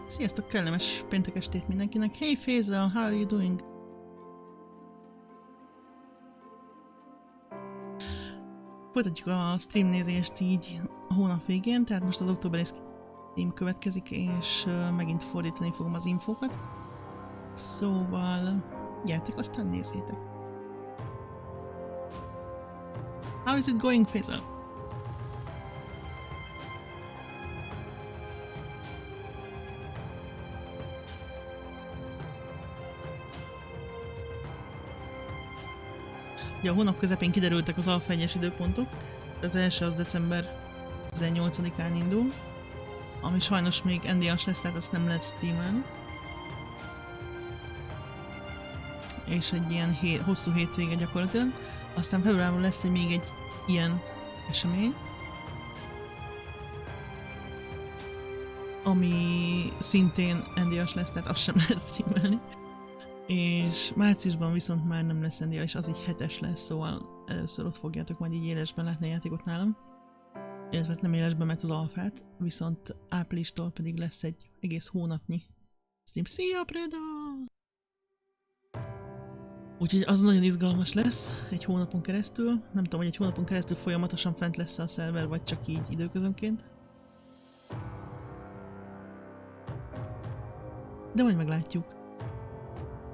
Sziasztok, kellemes péntek estét mindenkinek. Hey Faisal, how are you doing? Folytatjuk a stream nézést így a hónap végén, tehát most az októberi stream következik, és megint fordítani fogom az infókat. Szóval gyertek, aztán nézzétek. How is it going, Faisal? A hónap közepén kiderültek az alfa 1-es időpontok. Az első az december 18-án indul. ami sajnos még NDA-s lesz, tehát azt nem lehet streamelni. És egy ilyen hosszú hétvége gyakorlatilag. Aztán februárban lesz még egy ilyen esemény, ami szintén NDA-s lesz, tehát azt sem lehet streamelni. És márciusban viszont már nem lesz NDA, és az egy 7-es lesz, szóval először ott fogjátok majd így élesben látni a játékot nálam. Illetve nem élesben, mert az alfát, viszont áprilistól pedig lesz egy egész hónapnyi stream. Szia, Preda! Úgyhogy az nagyon izgalmas lesz egy hónapon keresztül. Nem tudom, hogy egy hónapon keresztül folyamatosan fent lesz a szerver, vagy csak így időközönként. De majd meglátjuk.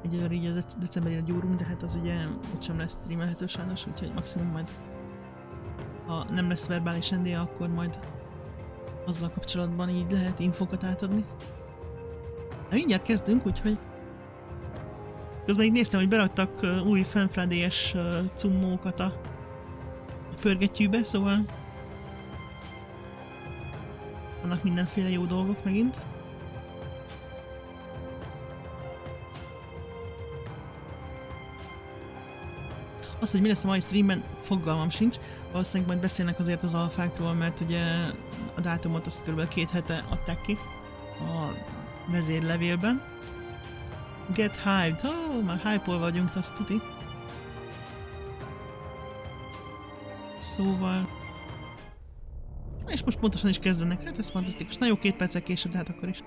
Egyelőre így a decemberére gyúrunk, de hát az ugye ott sem lesz streamelhető sajnos, úgyhogy maximum majd, ha nem lesz verbális NDA, akkor majd azzal kapcsolatban így lehet infokat átadni. De mindjárt kezdünk, úgyhogy közben így néztem, hogy beraktak új fanfrádélyes cummókat a pörgettyűbe, szóval vannak mindenféle jó dolgok megint. Az, hogy mi lesz a mai streamben, fogalmam sincs. Valószínűleg majd beszélnek azért az alfákról, mert ugye a dátumot azt kb. 2 hete adták ki a vezérlevélben. Get hyped! Oh, már hype-ol vagyunk, azt tuti. Szóval... És most pontosan is kezdenek, hát ez fantasztikus. Na jó, 2 perccel később, de hát akkor is.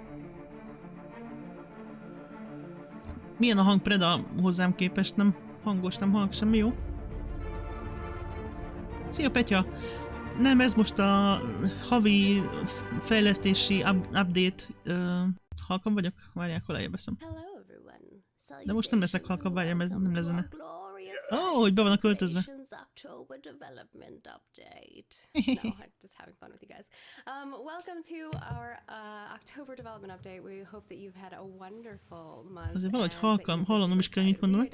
Milyen a hang, Preda, hozzám képest? Nem hangos, nem hallok semmi, jó? Szia, Petya! Nem, ez most a havi fejlesztési update. Halkan vagyok? Várják, hol eljöbbeszem. De most nem leszek halkan, várjam, ez nem lesz zene. Ó, hogy be van a költözve. Azért valahogy halkan, hallanom is kell, mit mondanak.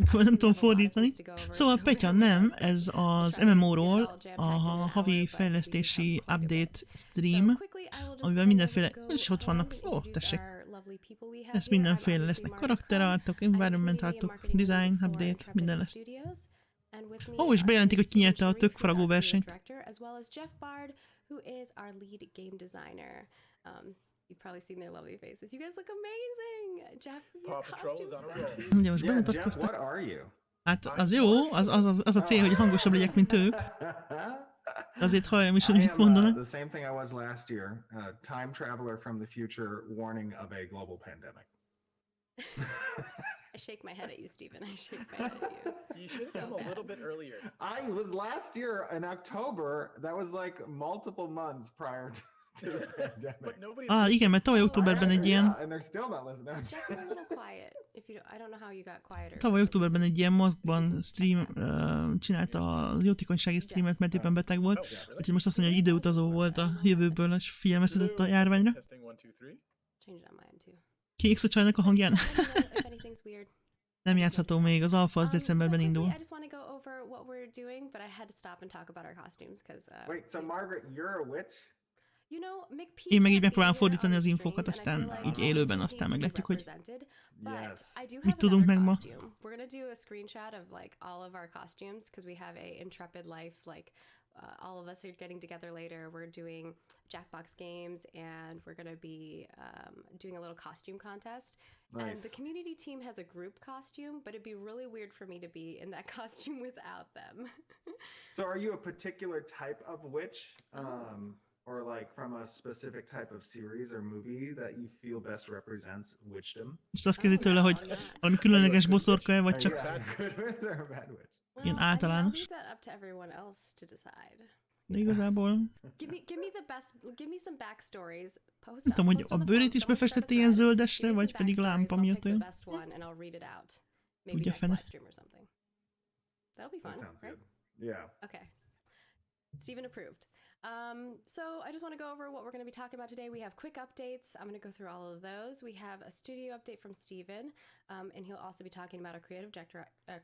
Akkor nem tudom fordítani. Szóval Petya, nem, ez az MMO-ról a havi fejlesztési update stream, amivel mindenféle, és ott vannak, ó, tessék. Ez mindenféle lesznek karakterartok, environment artok, design, update, minden lesz. Ó, és bejelentik, hogy kinyerte a tökfaragó versenyt. Ugye most bemutatkoztak. Hát az jó, az a cél, hogy hangosabb legyek, mint ők. Azért halljam is, hogy mit mondanak. The same thing I was last year, time traveler from the future warning of a global pandemic. I shake my head at you, Steven. I shake my head at you. You should come a little bit earlier. I was last year in October. That was like multiple months prior to the pandemic. Igen, mert tavaly októberben egy ilyen... And they're still not listening. Definitely a little quiet. If you don't, I don't know how you got quieter. Tavaly októberben egy ilyen mozgban stream csinálta a jótékonysági streamet, mert éppen beteg volt. Úgyhogy most azt mondja, hogy időutazó volt a jövőből, és figyelmeztetett a járványra. Kiégsz a csajnak a hangján? Nem játszható még, az alfa az decemberben indul. Wait, so Margaret, you're a witch? Én meg így megpróbálom fordítani az infókat, aztán így élőben, aztán meglátjuk, hogy mit tudunk meg ma. All of us are getting together later. We're doing Jackbox games, and we're going to be doing a little costume contest. Nice. And the community team has a group costume, but it'd be really weird for me to be in that costume without them. So are you a particular type of witch? Or like from a specific type of series or movie that you feel best represents witchdom? Most azt kérdezi tőle, hogy valami különleges boszorka-e, vagy csak ilyen általános. De igazából... Nem tudom, hogy a bőrét is befestette ilyen zöldesre, vagy pedig lámpa miatt olyan. Tudja fene. That'll be fun, right? Yeah. Okay. Steven approved. So I just want to go over what we're going to be talking about today. We have quick updates. I'm going to go through all of those. We have a studio update from Steven, and he'll also be talking about a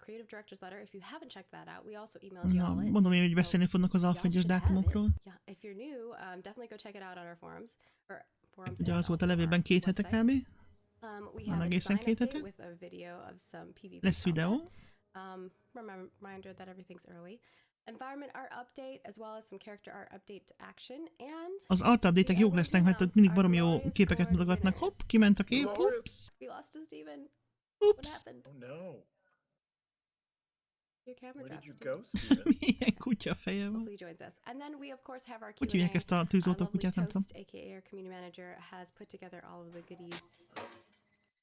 creative director's letter. If you haven't checked that out, we also emailed you all it. Mondom én, hogy beszélni fognak az alfa 1-es dátumokról. Yeah, if if you're new, definitely go check it out on our forums. Or forums. Ugye and az volt a also levélben our 2 hete website. kb. We Nem have a egészen design 2 update hete. with a video of some PvP Lesz combat. videó. Reminder that everything's early. Environment art update, as well as some character art update to action, and Az art update-ek jók lesznek, mert ott mindig baromi jó képeket mutogatnak. Hopp, kiment a kép. Ups. we lost to Steven. What Ups. happened? Oh no. Your camera Where did dropped. you Steven. go, Steven? Milyen kutya feje van. Hopefully he joins us. And then we of course have our Hogy hívják Q&A. ezt a tűzoltó Lovely kutyát, nem tudom. Toast, aka our community manager, has put together all of the goodies.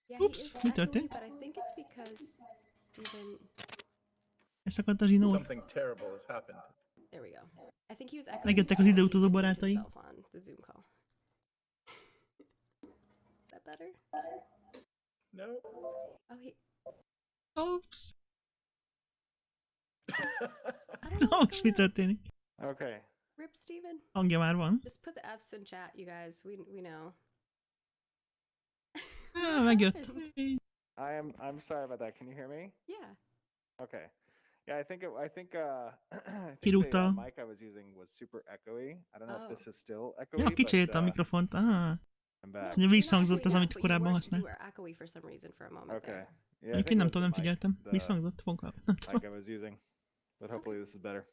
Yeah, Oops, he is mi echoey, történt? but I think it's because Steven. Elszakadt a zsinór. Something terrible has happened. There we go. I think he was echoing. Megjöttek az because időutazó he muted barátai. himself on the Zoom call. Is that better? No. Oh, he. Ups. I don't know Na, what's most mi going on. történik? Okay. Rip Steven. Hangja már van. Just put the F's in chat, you guys. We know. Megjött. I'm sorry about that. Can you hear me? Yeah. Okay. Yeah, I think Kirúgta. the mic I was using was super echoey. I don't know if this is still echoey. Ja, kicserélte a but, mikrofont. Ah. I'm back. Azt mondja, visszhangzott az, You're not amit echoey now, korábban but you használt. were echoey for some reason for a moment Okay. there. Yeah, I Egyébként think nem it was tudom, nem the mic, figyeltem. the Visszhangzott, fogalmam. Nem tudom. mic I was using. But hopefully this is better.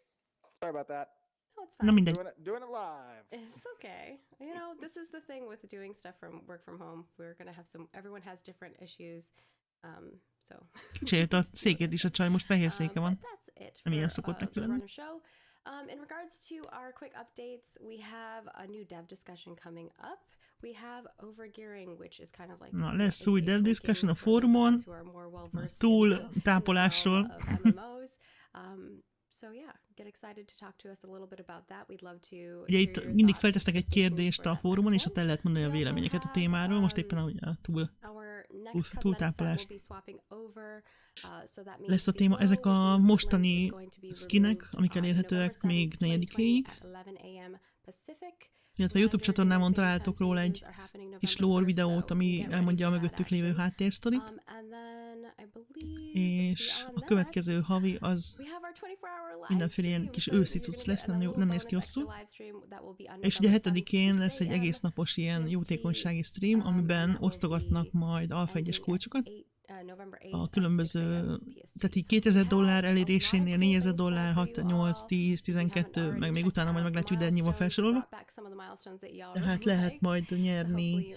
Sorry about that. No, it's Na fine. mindegy. Doing it live. It's okay. You know, this is the thing with doing stuff from work from home. We're gonna have some. Everyone has different issues. So. Kicserélte a székét is a csaj, most fehér széke van. But that's it Nem ilyen for szokott neki the lenni. Runner Show. In regards to our quick updates, we have a new dev discussion coming up. We have overgearing, which is kind of like Na, lesz AKA új dev tweaking discussion a for those of fórumon. us who are more well-versed Túl in the tápolásról. realm of MMOs. So yeah, get excited to talk to us a little bit about that. We'd love to Ugye hear itt your mindig thoughts, feltesznek so egy stay tuned kérdést for a that fórumon, és next ott el lehet mondani a We also véleményeket a have, témáról. Most éppen ugye a túl Our next cosmetic set túltápolást. will be swapping over, so that means Lesz a the téma, logo ezek with a the mostani links is going to be skinek, removed amik on elérhetőek November még 7th, 4-ig. 2020 at 11 a.m. Pacific. Illetve a YouTube csatornámon találtok róla egy kis lore videót, ami elmondja a mögöttük lévő háttérsztorit. És a következő havi az mindenféle ilyen kis őszi cucc lesz, nem néz ki rosszul. És ugye 7-én lesz egy egész napos ilyen jótékonysági stream, amiben osztogatnak majd alfa 1-es kulcsokat. A különböző, tehát így $2000 elérésénél $4000, 6, 8, 10, 12, meg még utána majd meglátjuk, de ennyi van felsorolva. Tehát lehet majd nyerni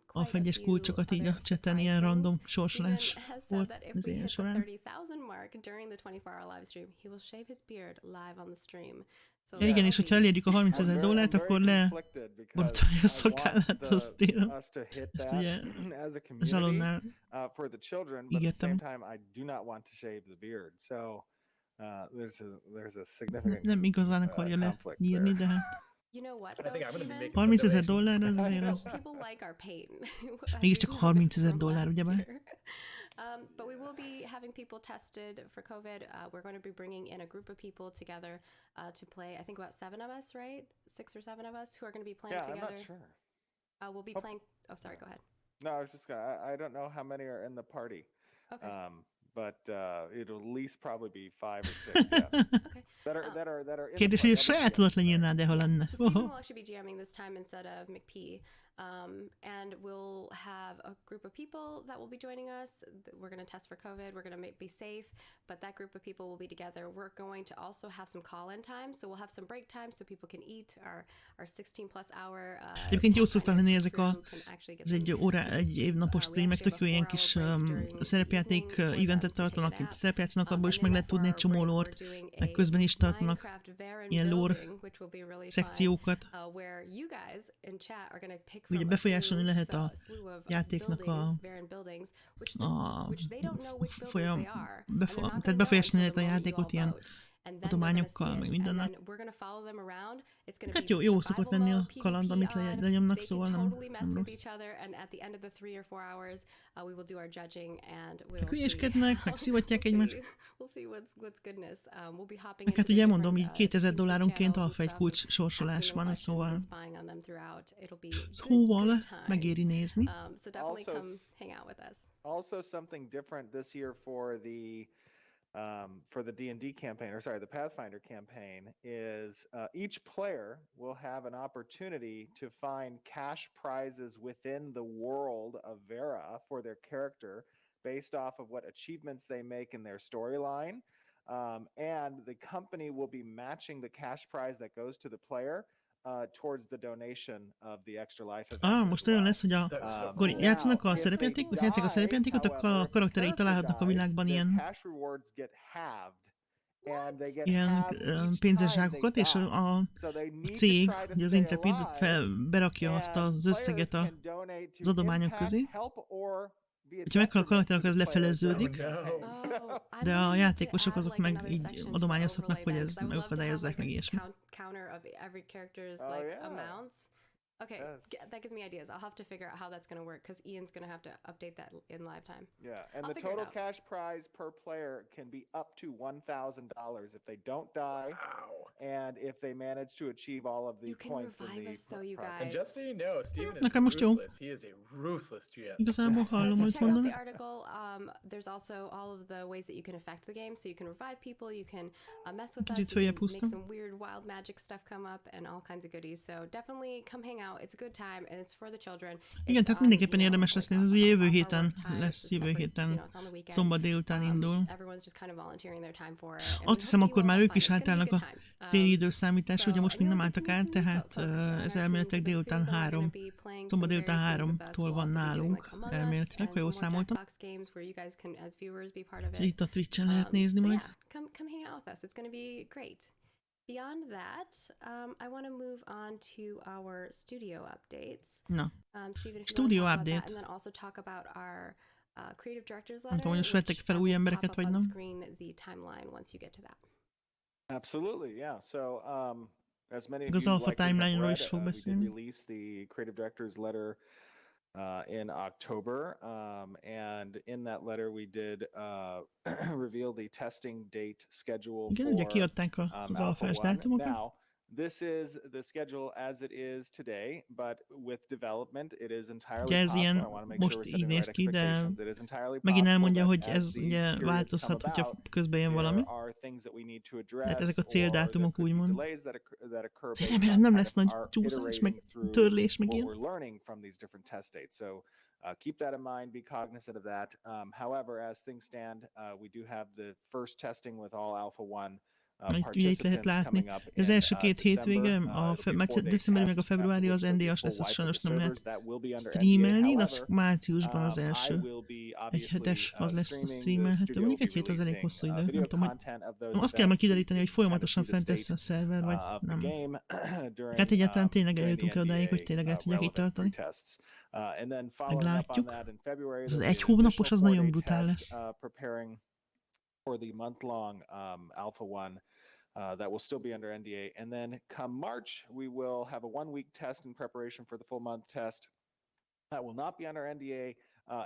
alfa 1-es kulcsokat így a chaten, ilyen random sorsolás volt az ilyen során. Ja, igen, és hogyha elérjük a $30,000, akkor borotolja a szakállát, azt térom. Ezt ugye zsalonnál ígértem. Nem igazán akarja lenyírni, de hát $30,000 az azért az... Mégiscsak $30,000, ugyebár? But we will be having people tested for COVID. We're going to be bringing in a group of people together to play. I think about 7 of us, right? 6 or 7 of us who are going to be playing together. I'm not sure. We'll be playing. Oh, sorry. Go ahead. No, I was just gonna. I don't know how many are in the party. Okay. But it'll at least probably be 5 or 6. Yeah. Okay. That are. Kérdés, hogy a sajátodat lenyírnád, de ha lenne. So Steven will actually be jamming this time instead of McP. And we'll have a group of people that will be joining us. We're going to test for COVID. We're going to be safe, but that group of people will be together. We're going to also have some call-in time, so we'll have some break time so people can eat our 16 plus hour. Egyébként jó szoktak lenni ezek ez egy évnapos streamek, tök jó ilyen kis szerepjáték eventet tartanak, itt szerepjátszanak, abból is meg lehet tudni egy csomó lort, meg közben is tartanak ilyen lore szekciókat. Ugye befolyásolni lehet a játéknak tehát befolyásolni lehet a játékot ilyen adományokkal, meg mindennek. Hát jó szokott lenni a kaland, amit lenyomnak, szóval nem rossz. Hülyéskednek, meg szivatják egymást. Meg hát ugye mondom, így $2000 alfa egy kulcs sorsolás van, szóval megéri nézni. Also something different this year for the for the D&D campaign, or sorry, the Pathfinder campaign, is each player will have an opportunity to find cash prizes within the world of Vera for their character based off of what achievements they make in their storyline. And the company will be matching the cash prize that goes to the player towards the donation of the extra life event. Most olyan lesz, hogy akkor játszanak a szerepjátékot, játszik a szerepjátékot, akkor a karakterei találhatnak a világban ilyen pénzes zsákokat, és a cég, ugye az Intrepid berakja azt az összeget az adományok közé. Ha meghal a karakternek, az lefeleződik, de a játékosok azok meg így adományozhatnak, hogy ez megakadályozzák meg ilyesmi. Okay, that gives me ideas. I'll have to figure out how that's going to work because Ian's going to have to update that in live time. Yeah, and the total cash prize per player can be up to $1,000 if they don't die, and if they manage to achieve all of the you can points. Revive us, though, you guys. And just so you know, Steven is ruthless. He is a ruthless GM. Igazából hallom, hogy check out mondani. the article. There's also all of the ways that you can affect the game. So you can revive people, you can mess with us, you can make some weird wild magic stuff come up, and all kinds of goodies. So definitely come hang out. It's a good time, and it's for the children. Igen, tehát mindenképpen érdemes lesz nézni. Ez ugye jövő héten lesz, jövő héten szombat délután indul. Azt hiszem, akkor már ők is átállnak a téli időszámításra, ugye most még nem álltak át, tehát ez elméletileg délután 3, szombat délután 3-tól van nálunk, elméletileg, ha jól számoltam. Itt a Twitch-en lehet nézni majd. Come hang out with us. It's going to be great. Beyond that, I want to move on to our studio updates. Na, Steven, studio update. And then also talk about our creative director's letter. Nem tudom, hogy most vettek fel új embereket, vagy nem. The timeline once you get to that. Absolutely, yeah. So, as many of az you alpha likely have timeline-ról is read, fog we beszélni. did release the creative director's letter in October, and in that letter we did reveal the testing date schedule. Igen, ugye kiadták az alfás dátumokat. Now, this is the schedule as it is today, but with development it is entirely possible. I want to make most sure we're így setting néz the ki, right de expectations. It is entirely megint elmondja, possible hogy that ez as these ugye periods változhat, come hogyha about, közben jön valami. there are things that we need to address, Tehát ezek a or céldátumok there could be úgymond. delays that occur based Remélem on nem kind lesz of nagy our csúszás, meg iterating through törlés, meg what ilyen. we're learning from these different test dates. So keep that in mind, be cognizant of that. However, as things stand, we do have the first testing with all Alpha 1 Ugye itt lehet látni, az első két hétvége, decemberi meg a februári az NDA-s lesz, az sajnos nem lehet streamelni, de az márciusban az első egy hetes az lesz a streamelhető. Mondjuk egy hét az elég hosszú idő, nem tudom, hogy azt kell majd kideríteni, hogy folyamatosan fent lesz a szerver, vagy nem. Hát egyáltalán tényleg eljutunk el odáig, hogy tényleg el tudják itt tartani. Meglátjuk. Ez az egy hónapos, az nagyon brutál lesz. For the month-long Alpha 1 that will still be under NDA. And then come March, we will have a 1-week test in preparation for the full month test. That will not be under NDA,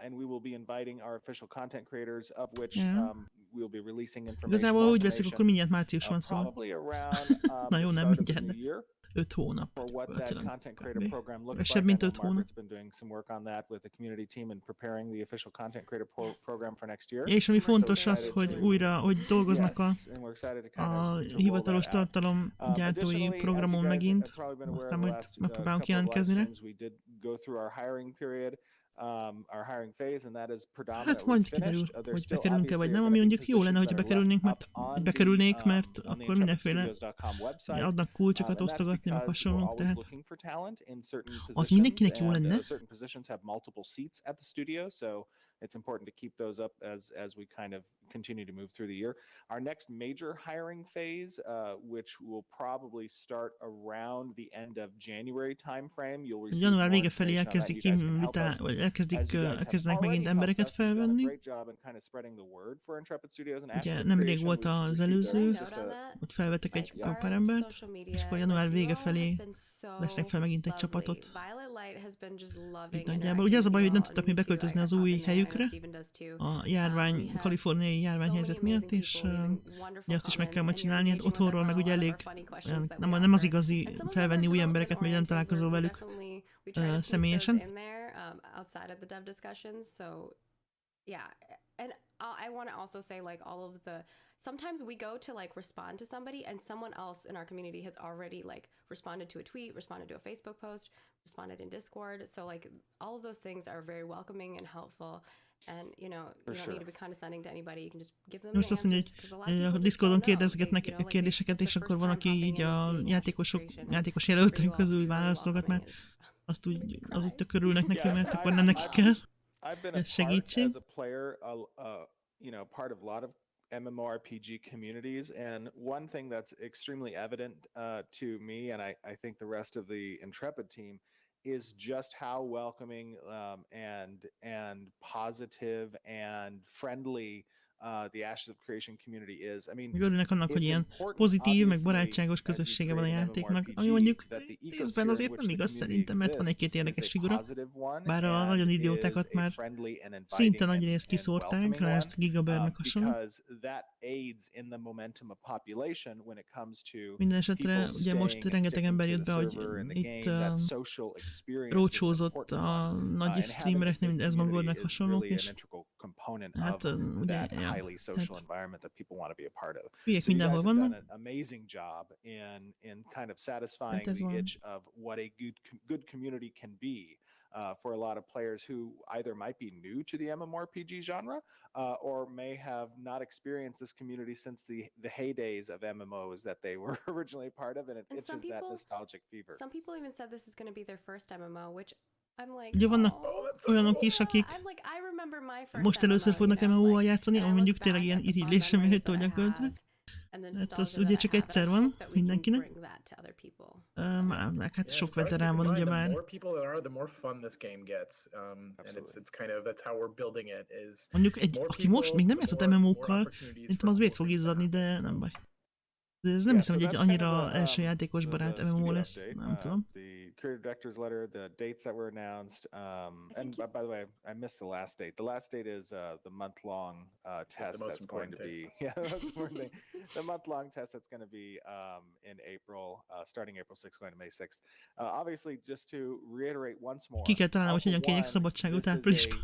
and we will be inviting our official content creators, of which we will be releasing information. Igazából úgy veszik, akkor mindjárt március van, szóval. Na jó, nem mindjárt, de 5 hónap. Kevesebb, mint 5 hónap. És ami fontos az, hogy újra, hogy dolgoznak a hivatalos tartalomgyártói programon megint, aztán majd megpróbálunk jelentkezni rá. Hát majd kiderül, hogy bekerülünk-e vagy nem, ami mondjuk jó lenne, hogyha bekerülnék, mert akkor mindenféle adnak kulcsokat osztogatni, meg hasonlók, tehát az mindenkinek jó lenne. It's important to keep those up as we kind of continue to move through the year. Our next major hiring phase, which will probably start around the end of January timeframe, you'll receive január vége felé elkezdenek megint embereket felvenni. Ugye nemrég volt az előző, ott felvettek egy pár embert, és akkor január vége felé vesznek fel megint egy csapatot. Így nagyjából. Ugye az a baj, hogy nem tudtak még beköltözni az új helyükre, a kaliforniai járványhelyzet miatt, és ugye azt is meg kell majd csinálni, hát otthonról meg ugye elég, nem az igazi felvenni új embereket, mert nem találkozol velük személyesen. I want to also say like all of the, sometimes we go to like respond to somebody and someone else in our community has already like responded to a tweet, responded to a Facebook post, responded in Discord. So like all of those things are very welcoming and helpful. And you know, you don't need to be condescending to anybody. You can just give them Most azt mondja, hogy a Discordon kérdezgetnek kérdéseket, és akkor van, aki így a játékos jelöltünk közül válaszolgat, mert azt úgy tök örülnek neki, mert akkor nem neki kell. I've been a part as a player, you know, part of a lot of MMORPG communities, and one thing that's extremely evident to me, and I think the rest of the Intrepid team, is just how welcoming and positive and friendly the Ashes of Creation community is. I mean, örülnek annak, hogy ilyen pozitív, meg barátságos közössége van a játéknak, ami mondjuk részben azért nem igaz szerintem, mert van egy-két érdekes figura, bár a nagyon idiótákat már szinte nagy részt kiszórták, lásd Gigabear meg hasonló. Minden esetre ugye most rengeteg ember jött be, hogy itt rócsózott a nagy streamereknél, mint ez Mongol meg hasonlók, és hát ugye, highly social environment that people want to be a part of. So you guys have done an amazing job in kind of satisfying the itch of what a good community can be for a lot of players who either might be new to the MMORPG genre or may have not experienced this community since the heydays of MMOs that they were originally part of, and it itches that nostalgic fever. Some people even said this is going to be their first MMO, which I'm like, ugye vannak olyanok is, akik most először fognak MMO-val játszani, ami mondjuk tényleg ilyen irigylésre méltó gyakorlatilag. Hát az ugye csak egyszer van mindenkinek. Hát sok veterán van ugyebár. Mondjuk aki most még nem játszott MMO-kkal, szerintem az vért fog izzadni, de nem baj. De ez nem hiszem, hogy egy annyira első játékos barát MMO lesz, nem tudom. Creative director's letter, the dates that were announced, and by the way, I missed the last date. The last date is the month-long test that's going to be the month-long test that's going to be in April, starting April 6th, going to May 6th. Obviously, just to reiterate once more, ki kell találni, hogy hogyan kérjek szabadságot áprilisban.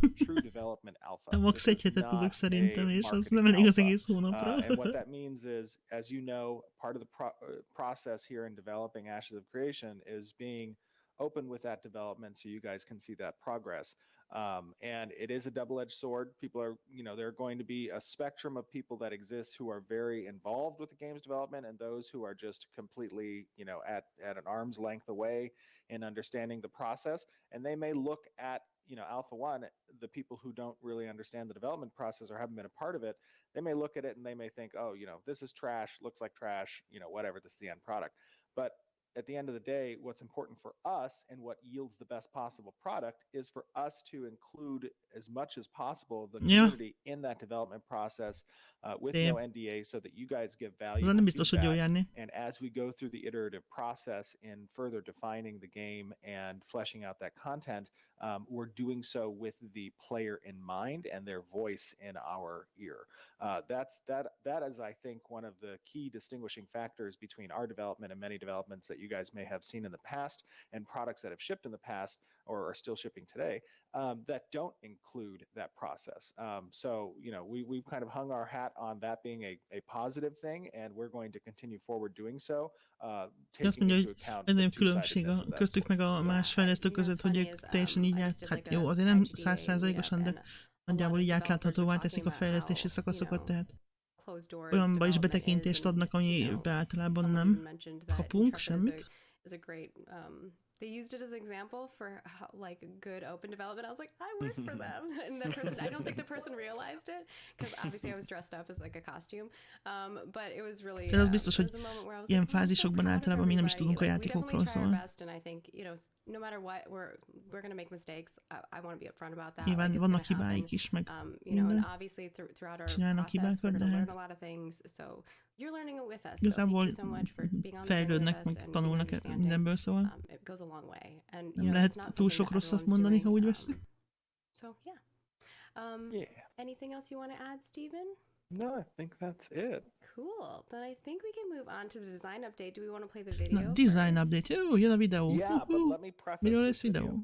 Max egy hetet tudok szerintem, és az nem elég az egész hónapra. And what that means is, as you know, part of the process here in developing Ashes of Creation is being open with that development so you guys can see that progress. And it is a double-edged sword. People are, you know, there are going to be a spectrum of people that exist who are very involved with the game's development and those who are just completely, you know, at an arm's length away in understanding the process. And they may look at, you know, Alpha 1, the people who don't really understand the development process or haven't been a part of it, they may look at it and they may think, oh, you know, this is trash, looks like trash, you know, whatever, this is the end product. But at the end of the day, what's important for us and what yields the best possible product is for us to include as much as possible of the community in that development process with no NDA so that you guys give value feedback. And as we go through the iterative process in further defining the game and fleshing out that content, we're doing so with the player in mind and their voice in our ear. That is, I think, one of the key distinguishing factors between our development and many developments that you guys may have seen in the past and products that have shipped in the past or are still shipping today that don't include that process. So, you know, we've kind of hung our hat on that being a positive thing, and we're going to continue forward doing so, taking into account the two-sidedness köztük meg a más fejlesztők között, hogy ők teljesen így hát jó, azért nem 100%-osan, de nagyjából így átláthatóvá teszik a fejlesztési szakaszokat, tehát olyanba is betekintést adnak, amiben általában nem kapunk semmit. They used it as an example for how, like good open development. I was like, I work for them, and the person, I don't think the person realized it because obviously I was dressed up as like a costume, but it was really. Az biztos, hogy ilyen fázisokban általában mi nem is tudunk a játékokról, szóval. And I think, you know, no matter what, we're going to make mistakes. I want to be upfront about that. Nyilván vannak hibáik is, meg you know, and obviously throughout our process, we're going to learn a lot of things. So you're learning it with us. Igazából fejlődnek, meg tanulnak mindenből, szóval. It goes a long way, and nem lehet túl sok rosszat mondani, ha úgy veszünk. So anything else you want to add, Steven? No, I think that's it. Cool. Then I think we can move on to the design update. Do we want to play the video? Na, design update. Jó, jön a videó. Yeah, but let me preface miről lesz videó?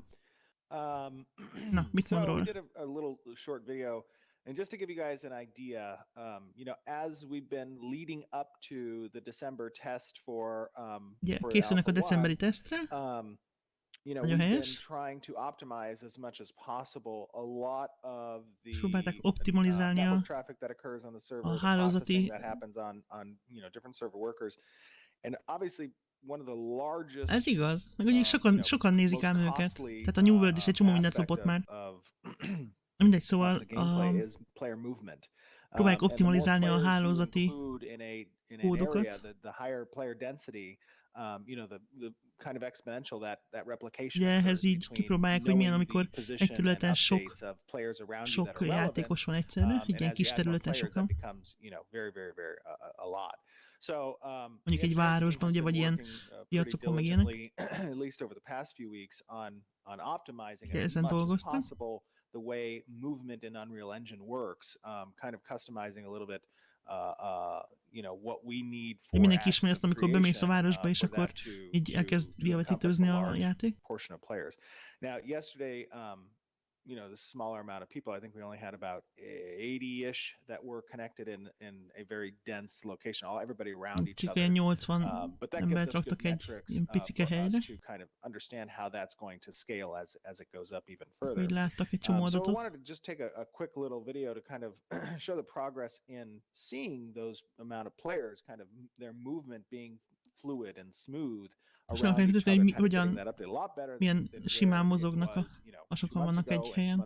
Na, mit mond róla? We did a little short video And just to give you guys an idea, you know, as we've been leading up to the December test for készülnek a decemberi Alpha tesztre. 1, you know, Nagyon we've been helyes. trying to optimize as much as possible a lot of Próbálták the optimalizálni network traffic that occurs on the server, a the processing hálózati that happens on you know, different server workers, and obviously one of the largest, Ez igaz, meg ugye sokan nézik ám őket. Tehát a New World is egy csomó mindent lopott már. Mindegy, szóval próbálják optimalizálni a hálózati kódokat. Ugye ehhez így kipróbálják, hogy milyen, amikor egy területen sok játékos van egyszerre, egy ilyen kis területen sokan. Mondjuk egy városban, ugye, vagy ilyen piacokon meg ilyenek. Ezen dolgoztak. The way movement in Unreal Engine works, kind of customizing a little bit, you know, what we need for mindenki ismeri azt, amikor bemész a városba, és akkor így elkezd diavetítőzni a játék. Portion of players. Now, yesterday, you know, the smaller amount of people, I think we only had about 80-ish that were connected in a very dense location, everybody around each other. 80 embert raktak egy ilyen picike helyre. To kind of understand how that's going to scale as it goes up even further. Hogy láttak egy csomó adatot. So I wanted to just take a quick little video to kind of show the progress in seeing those amount of players, kind of their movement being fluid and smooth. És meg kell mutatni, hogy hogyan, milyen simán mozognak a sokan vannak egy helyen.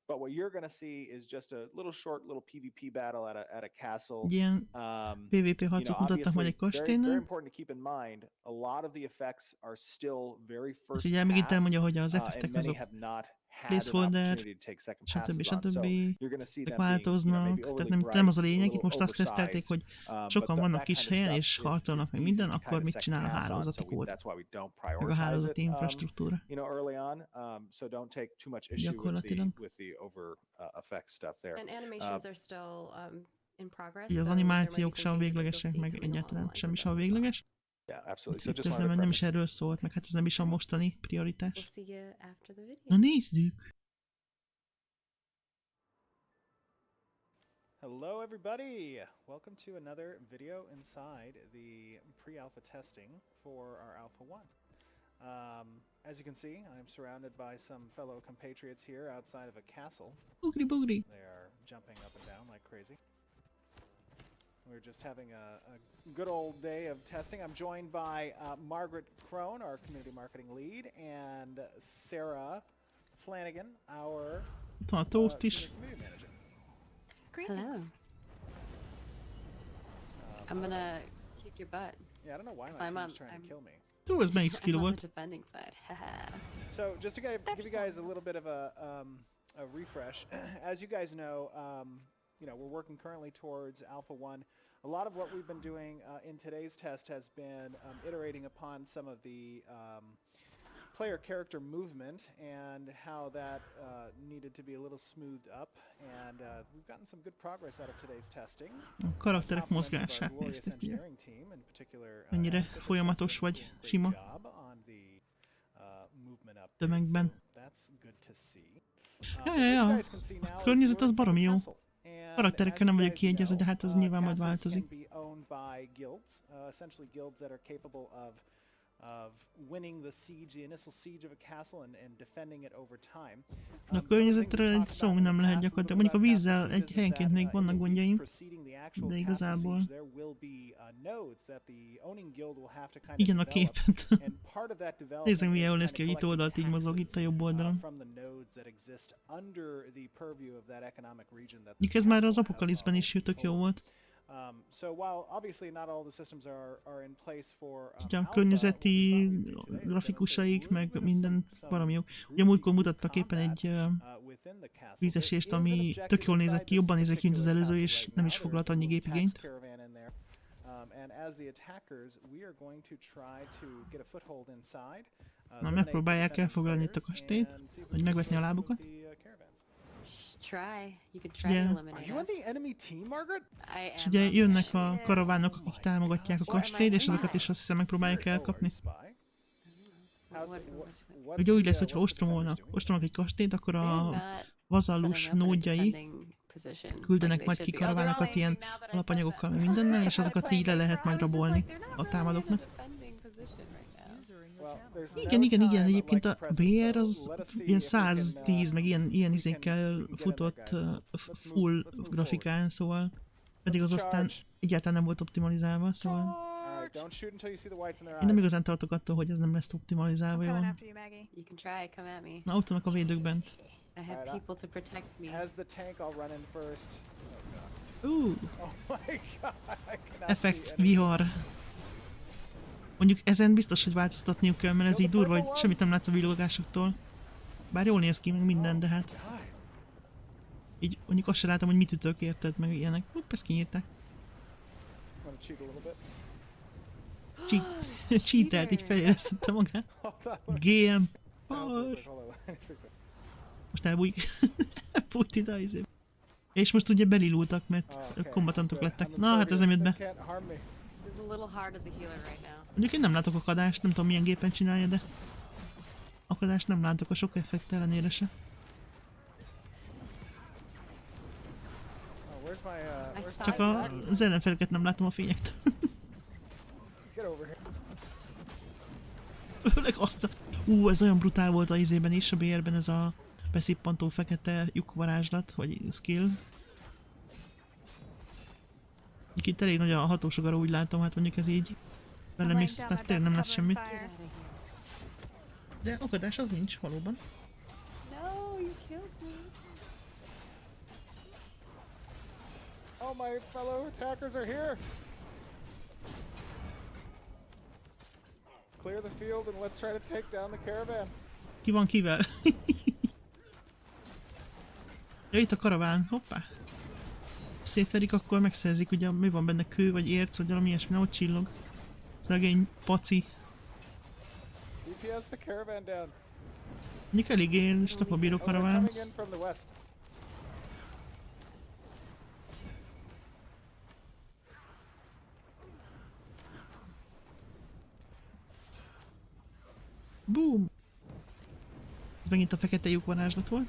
But what you're going to see is just a short PvP battle at a castle. Ilyen PvP harcot mutattak majd egy kastélynál. Very important to keep in mind, a lot of the effects are still very first ugye megint elmondja, hogy az pass, effektek azok placeholder, stb. Változnak, tehát nem az a lényeg, itt most azt tesztelték, hogy sokan vannak kis helyen és harcolnak meg minden, akkor mit csinál a hálózati kód, meg a hálózati infrastruktúra. Gyakorlatilag. Így az animációk sem véglegesek, meg egyáltalán semmi sem végleges. Itt ez nem is erről szólt, meg hát ez nem is a mostani prioritás. Na nézzük! Hello everybody! Welcome to another video inside the pre-alpha testing for our Alpha 1. As you can see, I'm surrounded by some fellow compatriots here outside of a castle. Boogri boogri! They are jumping up and down like crazy. We're just having a good old day of testing. I'm joined by Margaret Crone, our community marketing lead, and Sarah Flanagan, our community manager. Great. Hello. I'm gonna kick your butt. Yeah, I don't know why my team's trying to kill me. It was melyik skill I'm on volt? the defending side. So just to give you guys a little bit of a refresh, as you guys know, you know, we're working currently towards Alpha 1. A lot of what we've been doing in today's test has been iterating upon some of the player character movement and how that needed to be a little smoothed up, and we've gotten some good progress out of today's testing. A karakterek mozgását néztek ki. Mennyire folyamatos vagy sima tömegben. Ja. A környezet az baromi jó. Karakterekkel nem vagyok kiegyezve, de hát az nyilván majd változik. A környezetről egy szó nem lehet gyakorlatilag. Mondjuk a vízzel egy helyenként még vannak gondjaim, de igazából... Igen, a képet. Nézzük, milyen jól néz ki, hogy itt oldalt így mozog, itt a jobb oldalon. Mondjuk ez már az Apokalipszben is tök jó volt. Ugye a környezeti grafikusaik, meg minden baromi jó. Ugye múltkor mutattak éppen egy vízesést, ami tök jól nézett ki, jobban nézett ki, mint az előző, és nem is foglalt annyi gépigényt. Na, megpróbálják elfoglalni itt a kastélyt, vagy megvetni a lábukat. És ugye jönnek a karavánok, akik támogatják a kastélyt, és azokat is azt hiszem megpróbálják elkapni. Ugye úgy lesz, hogyha ostromolnak egy kastélyt, akkor a vazallus nódjai küldenek majd ki karavánokat ilyen alapanyagokkal, meg mindennel, és azokat így le lehet majd rabolni a támadóknak. Igen, egyébként a BR az ilyen 110, meg ilyen izékkel futott full grafikán, szóval pedig az aztán egyáltalán nem volt optimalizálva, szóval én nem igazán tartok attól, hogy ez nem lesz optimalizálva jól. Na, ott vannak a védők bent. Effekt, vihar. Mondjuk ezen biztos, hogy változtatniuk kell, mert ez így durva, hogy semmit nem látsz a villogásoktól. Bár jól néz ki, meg minden, de hát... Így mondjuk azt sem látom, hogy mit ütök, érted, meg ilyenek. Hopp, ezt kinyírták. Cheatelt, így felélesztette magát. GM. Most elbújik. Elbújt ide az izé. És most ugye belilultak, mert kombatantok lettek. Na, hát ez nem jött be. Mondjuk én nem látok akadást, nem tudom milyen gépen csinálja, de akadást nem látok a sok effekt ellenére se. Csak az ellenfeleket nem látom a fényektől. Főleg azt a... ez olyan brutál volt a izében is, a BR-ben ez a beszippantó fekete lyukvarázslat, vagy skill. Itt elég nagy a hatósugara, úgy látom, hát mondjuk ez így velem mész, tehát tényleg nem lesz semmi. De akadás az nincs valóban. Oh, my fellow attackers are here! Clear the field and let's try to take down the caravan. Ki van kivel? Ja, itt a karaván, hoppá! Szétverik, akkor megszerzik, ugye mi van benne, kő vagy érc, vagy valami ilyesmi, ott csillog. Szegény paci. Mondjuk eléggé stapabíró karaván. Boom! Ez megint a fekete lyukvarázslat volt.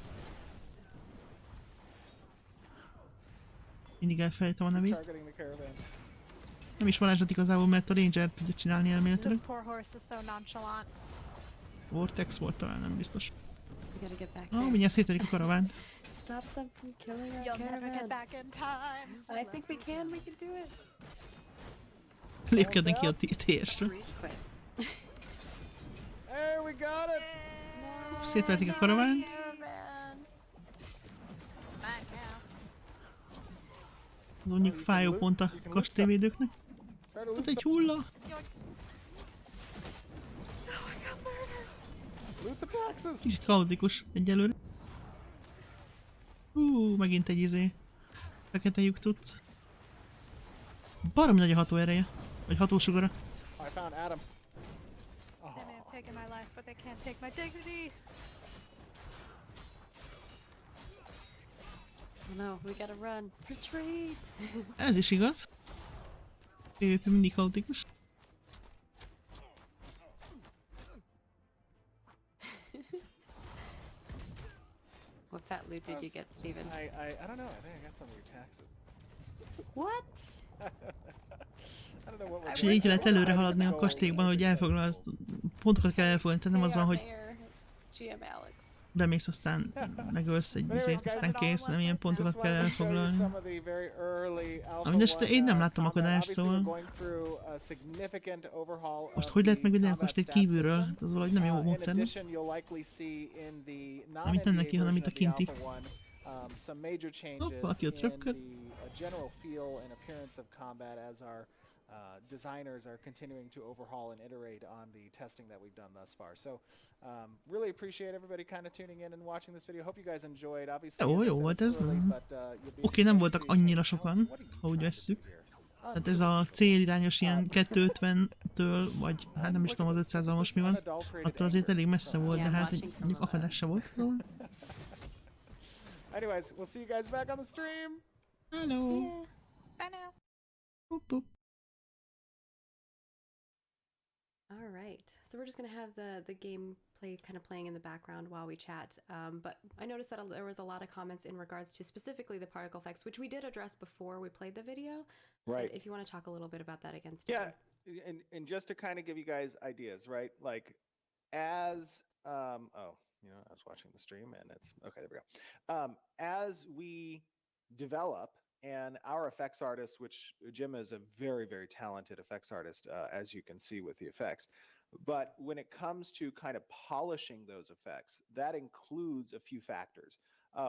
Mindig elfelejtem a nevét. Nem is varázslat igazából, mert a Ranger tudja csinálni elméletileg. Vortex volt talán, nem biztos. Mindjárt szétverik a karaván. Lépkednek ki a TS-ről. Szétvetik a karavánt. Az mondjuk fájó pont a kastélyvédőknek. Ott egy hulla. Kicsit kaotikus egyelőre. Megint egy izé. Fekete lyuk tudsz. Baromi nagy a hatóereje. Vagy hatósugara. No, we gotta run. Retreat! Ez is igaz. PvP mindig kaotikus. What fat loot did you get, Steven? I don't know. I think I got some of your taxes. What? I don't know what És így lehet előre haladni a kastélyban, hogy elfoglalsz, pontokat kell elfoglalni, tehát nem az van, hogy bemész, aztán megölsz egy vizét, aztán kész, nem ilyen pontokat kell elfoglalni. Mindenesetre én nem láttam akadást, szóval... Most hogy lehet megvédeni a kastélyt kívülről? Az valahogy nem jó módszer, nem? Nem itt nem neki, hanem itt a kinti. Hopp, valaki ott röpköd. Designers are continuing to overhaul and iterate on the testing that we've done thus far. So really appreciate everybody kind of tuning in and watching this video. Hope you guys enjoyed. Obviously, jó volt ez. Oké, nem voltak annyira sokan, ha úgy vesszük. Tehát ez a célirányos ilyen 250-től, vagy hát nem is tudom az 500-al most mi van, attól azért elég messze volt, de hát mondjuk akadás se volt. Anyways, we'll see you guys back on the stream. Hello. Bye now. Boop, boop. All right. so we're just gonna have the gameplay kind of playing in the background while we chat. But I noticed that there was a lot of comments in regards to specifically the particle effects, which we did address before we played the video. Right. But if you want to talk a little bit about that again, Stephen. Yeah, and just to kind of give you guys ideas, right? Like, as I was watching the stream and it's okay. There we go. As we develop, and our effects artist, which Jim is a very, very talented effects artist, as you can see with the effects. But when it comes to kind of polishing those effects, that includes a few factors.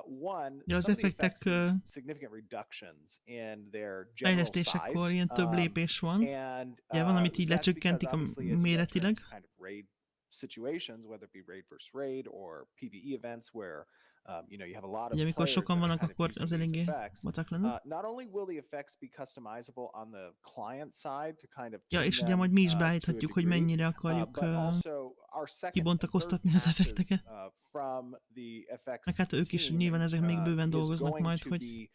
One, some of the effects see significant reductions in their general fejlesztésekkor size. ilyen több lépés van. And Ugye van, amit így that's lecsökkentik because obviously, as you méretileg. enter kind of raid situations, whether it be raid versus raid or PvE events where you have a lot of Ugye amikor players sokan that are vannak, kind of akkor using az these eléggé effects. vacak lenne. Not only will the effects be customizable on the client side to kind of Ja, tune és ugye them, majd mi is to a beállíthatjuk, hogy degree, mennyire akarjuk but also our second and kibontakoztatni third az passes, effekteket. from the effects Meg hát ők is team, nyilván ezek még bőven is dolgoznak going majd, to hogy be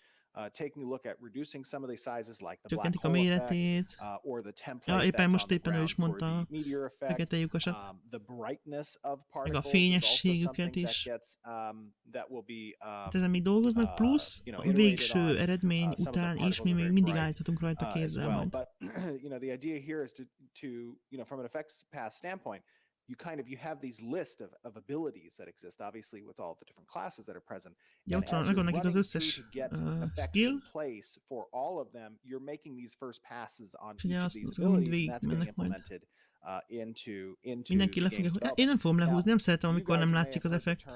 taking a look at reducing some of the sizes like the black csökkentik a hole effect, méretét. or the template Ja, éppen that's most on the éppen ő ground is for mondta the a meteor effect. fekete lyukasat. The brightness of Meg a particles is also fényességüket something is. that will be Hát ezen még dolgoznak, plusz a végső eredmény után is mi még mindig állíthatunk rajta kézzel majd. But the idea here is to from an effects pass standpoint, you have these list of abilities that exist, obviously with all the different classes that are present. Ja, ott van, megvan nekik az összes skill. Place for all of them, you're making these first passes on És ugye each of azt these mind abilities, and that's being végig mennek majd. implemented into Mindenki le fogja, én nem fogom lehúzni, nem szeretem, amikor nem látszik az effekt.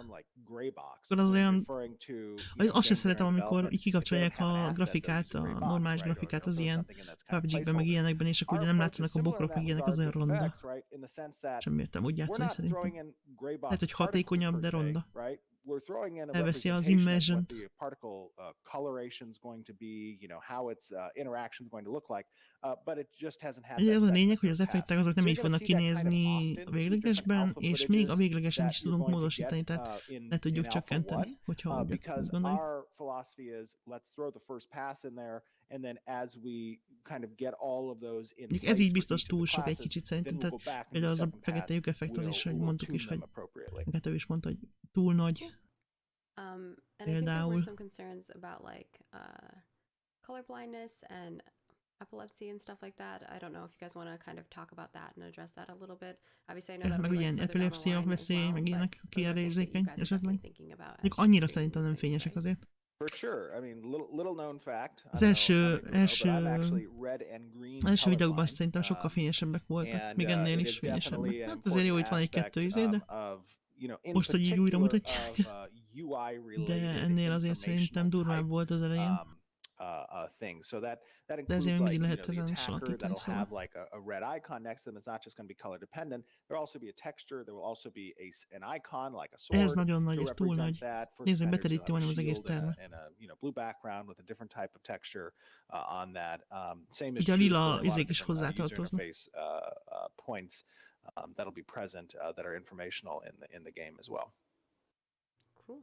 Akkor az olyan, azt sem szeretem, amikor így kikapcsolják a grafikát, a normális grafikát az ilyen PUBG-ben, meg ilyenekben, és akkor ugye nem látszanak a bokrok, meg ilyenek, az olyan ronda. Sem értem úgy játszani szerintem. Lehet, hogy hatékonyabb, de ronda. Elveszi az immersion. The particle coloration is going to be, how its interaction is going to look like, but it just hasn't had. Ugye az a lényeg, hogy az effektek azok nem így fognak kinézni a véglegesben, és még a véglegesen is tudunk módosítani, tehát le tudjuk csökkenteni, hogyha úgy gondoljuk. Our philosophy is let's throw the first pass in there, and then as we kind of get all of those in place. Ez így biztos túl sok egy kicsit szerintem, tehát például az a fekete lyuk effekt az is, hogy mondtuk is, hogy hát ő is mondta, hogy túl nagy. And I think there were some concerns about like color blindness and epilepsy and stuff like that. I don't know if you guys want to kind of talk about that and address that a little bit. Obviously, I know that meg ilyen epilepsia veszély, meg ilyenek, ki a érzékeny esetleg. Még annyira annyira szerintem nem fényesek azért. For sure. I mean, little known fact. Az első videókban szerintem sokkal fényesebbek voltak, még ennél is fényesebbek. Hát azért jó, itt van egy-kettő izé, de most, hogy így újra mutatják. De ennél azért szerintem durvább volt az elején. Thing. So that includes like, the attacker that'll have like a red icon next to them. It's not just going to be color dependent. There'll also be a texture. There will also be an icon like a sword. Ez nagyon nagy, ez túl nagy. Nézzük, beteríti majdnem az egész termet. And a blue background with a different type of texture on that. Same is ugye a true lila for a lot izék of is hozzátartoznak. Points that'll be present that are informational in the game as well. Cool.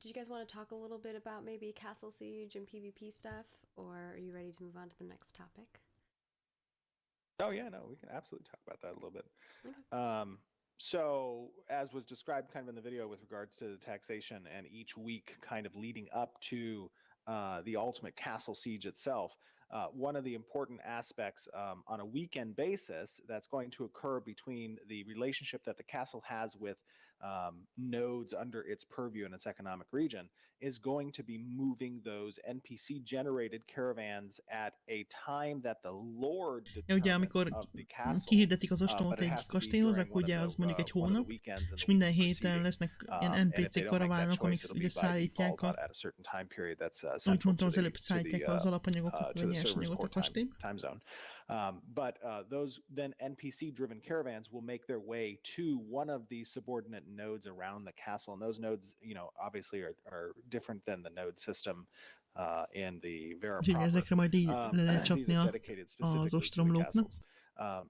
Do you guys want to talk a little bit about maybe Castle Siege and PvP stuff, or are you ready to move on to the next topic? Oh yeah, no, we can absolutely talk about that a little bit. Okay. So as was described kind of in the video with regards to the taxation and each week kind of leading up to the ultimate Castle Siege itself, one of the important aspects on a weekend basis that's going to occur between the relationship that the castle has with nodes under its purview in its economic region is going to be moving those NPC generated caravans at a time that the Lord determines of the castle. Kihirdetik az ostromot egy kastélyhoz, akkor ugye az mondjuk egy hónap, és minden héten lesznek ilyen NPC karavánok, amik ugye szállítják amit mondtam az előbb, szállítják az alapanyagokat, vagy nyersanyagot a kastély. But those then NPC-driven caravans will make their way to one of the subordinate nodes around the castle, and those nodes, obviously are different than the node system in the Vera proper. Ezekre majd így le lehet csapni az ostromlóknak.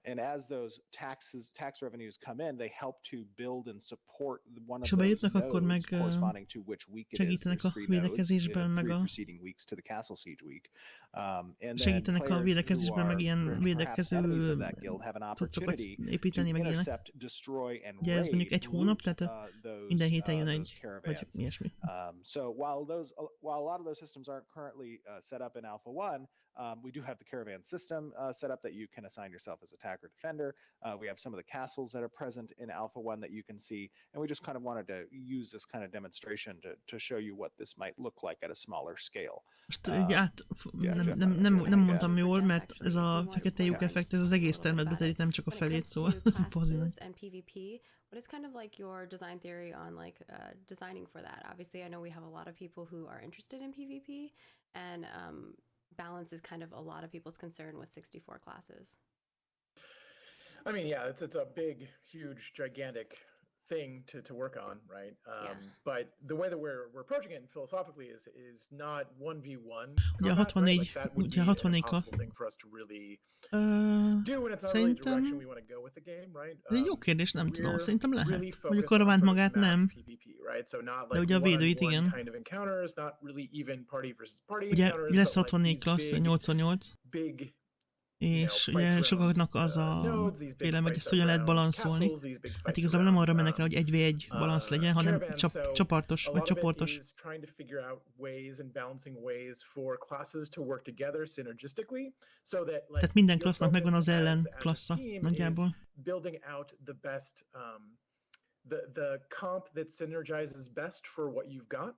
And as those tax revenues come in, they help to build and support one of És ha those bejutnak, akkor meg nodes corresponding to which week it is. segítenek There's a 3 nodes, védekezésben, meg 3 a preceding weeks to the castle siege week. And then segítenek a players who védekezésben, meg are ilyen perhaps védekező enemies of that guild have an cuccokat opportunity to építeni, meg ilyenek. intercept, destroy, and Ugye ez mondjuk raid, egy hónap, loot tehát those, minden héten jön those egy, vagy caravans. ilyesmi. So while a lot of those systems aren't currently set up in Alpha 1, we do have the caravan system set up that you can assign yourself as attacker defender. We have some of the castles that are present in Alpha 1 that you can see, and we just kind of wanted to use this kind of demonstration to show you what this might look like at a smaller scale. Most nem mondtam jól, mert ez a fekete lyuk effekt, ez az egész termetbe terít, nem csak a felét, szóval pozitív. What is kind of like your design theory on like designing for that? Obviously, I know we have a lot of people who are interested in PvP, and balance is kind of a lot of people's concern with 64 classes. I mean, yeah, it's a big, huge, gigantic thing to work on, right? But the way that we're approaching it philosophically is not 1v1 combat, right? Like that would be an impossible thing for us to really do, and it's not really the direction we want to go with the game, right? Ez egy jó kérdés, nem tudom, szerintem lehet. Hogy a karavánt magát nem. De ugye a védőit igen. Ugye lesz 64 klassz, 8x8. És ugye sokaknak az a félelem, hogy ezt hogyan lehet balanszolni. Hát igazából nem arra mennek rá, hogy 1v1 balansz legyen, hanem csoportos, vagy csoportos. Tehát minden klassznak megvan az ellen klassza, nagyjából. The comp that synergizes best for what you've got.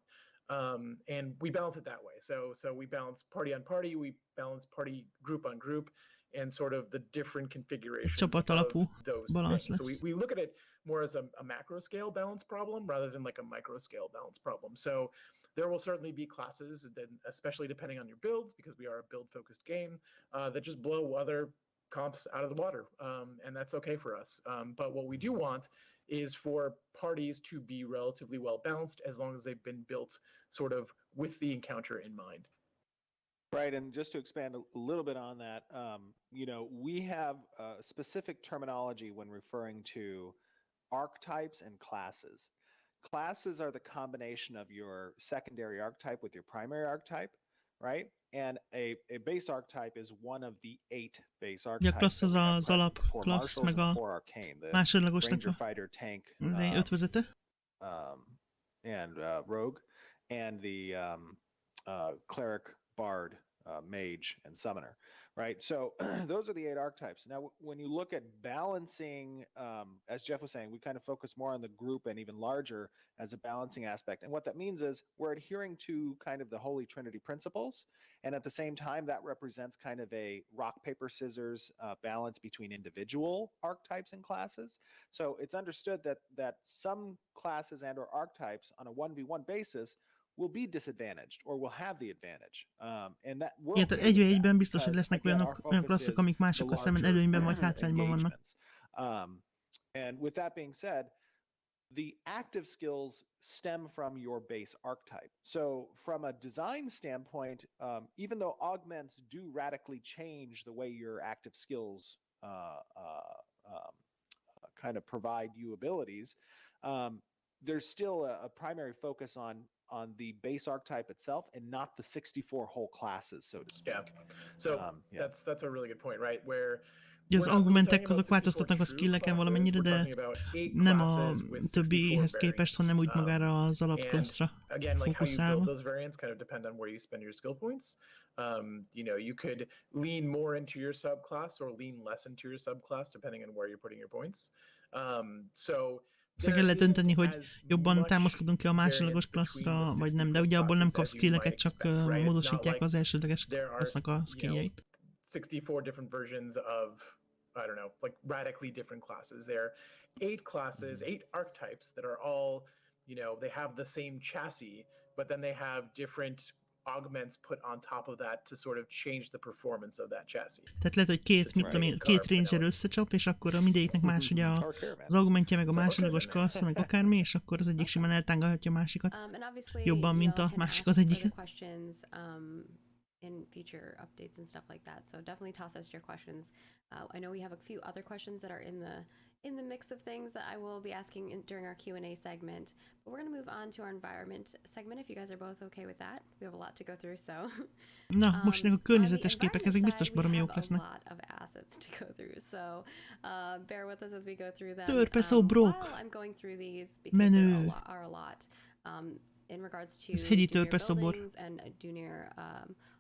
And we balance it that way. So we balance party on party, we balance party group on group, and sort of the different configurations of those things. So we look at it more as a macro scale balance problem rather than like a micro scale balance problem. So there will certainly be classes, that, especially depending on your builds, because we are a build focused game, that just blow other comps out of the water. And that's okay for us. But what we do want is for parties to be relatively well balanced as long as they've been built sort of with the encounter in mind. Right, and just to expand a little bit on that, we have specific terminology when referring to archetypes and classes. Classes are the combination of your secondary archetype with your primary archetype, right? And a base archetype is one of the 8 base archetypes. Ja, klassz az az alap klassz, meg a másodlagosnak a ötvözete. And rogue, and the cleric, bard, mage, and summoner, right? So those are the 8 archetypes. Now, when you look at balancing, as Jeff was saying, we kind of focus more on the group and even larger as a balancing aspect. And what that means is we're adhering to kind of the Holy Trinity principles. And at the same time, that represents kind of a rock, paper, scissors balance between individual archetypes and classes. So it's understood that some classes and or archetypes on a 1v1 basis will be disadvantaged or will have the advantage. And that we're okay egyben biztos, hogy lesznek olyan klasszok, amik másokkal szemben előnyben vagy hátrányban vannak. And with that being said, the active skills stem from your base archetype. So from a design standpoint, even though augments do radically change the way your active skills kind of provide you abilities, there's still a primary focus on the base archetype itself and not the 64 whole classes, so to speak. Yeah. So that's a really good point, right? Where az argumentek azok változtatnak a skilleken valamennyire, de nem a többihez képest, hanem úgy magára az alapklasszra fókuszálva. Those variants kind of depend on where you spend your skill points. You could lean more into your subclass or lean less into your subclass depending on where you're putting your points. Szóval el lehet dönteni, hogy jobban támaszkodunk ki a másodlagos klasszra, vagy nem, de ugye abból nem kapsz skilleket, csak módosítják az elsődleges klassznak a skilljeit. 64 different versions of, I don't know, like radically different classes. There are 8 classes, 8 archetypes that are all, they have the same chassis, but then they have different augments put on top of that to sort of change the performance of that chassis. Tehát lehet, hogy két ranger összecsap, és akkor a mindegyiknek más ugye az augmentje, meg a másodlagos klassz, meg akármi, és akkor az egyik simán eltángalhatja a másikat. Jobban, mint a másik az egyiket. in future updates and stuff like that. So definitely toss us your questions. I know we have a few other questions that are in the mix of things that I will be asking during our Q&A segment. But we're going to move on to our environment segment if you guys are both okay with that. We have a lot to go through, so. Na, most a környezetes képek, ezek biztos baromi jók lesznek. A lot of assets to go through, so bear with us as we go through them. Törpeszobrok. While I'm going through these because Menő. there are a lot in regards to Ez hegyi Dunyr törpeszobor. buildings and Dunyr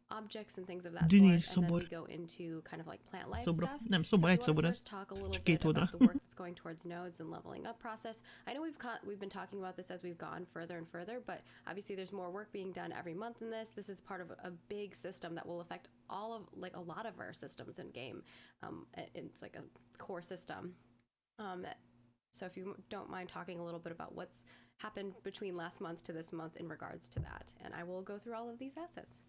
objects and things of that Dunyr sort, and then szobor. we go into kind of like plant life Szobor. stuff. Nem, So szobor, if egy you szobor want to ez. first talk a little Csak bit két oldal. about the work that's going towards nodes and leveling up process. I know we've been talking about this as we've gone further and further, but obviously there's more work being done every month in this. This is part of a big system that will affect all of like a lot of our systems in game. It's like a core system. So if you don't mind talking a little bit about what's happened between last month to this month in regards to that, and I will go through all of these assets.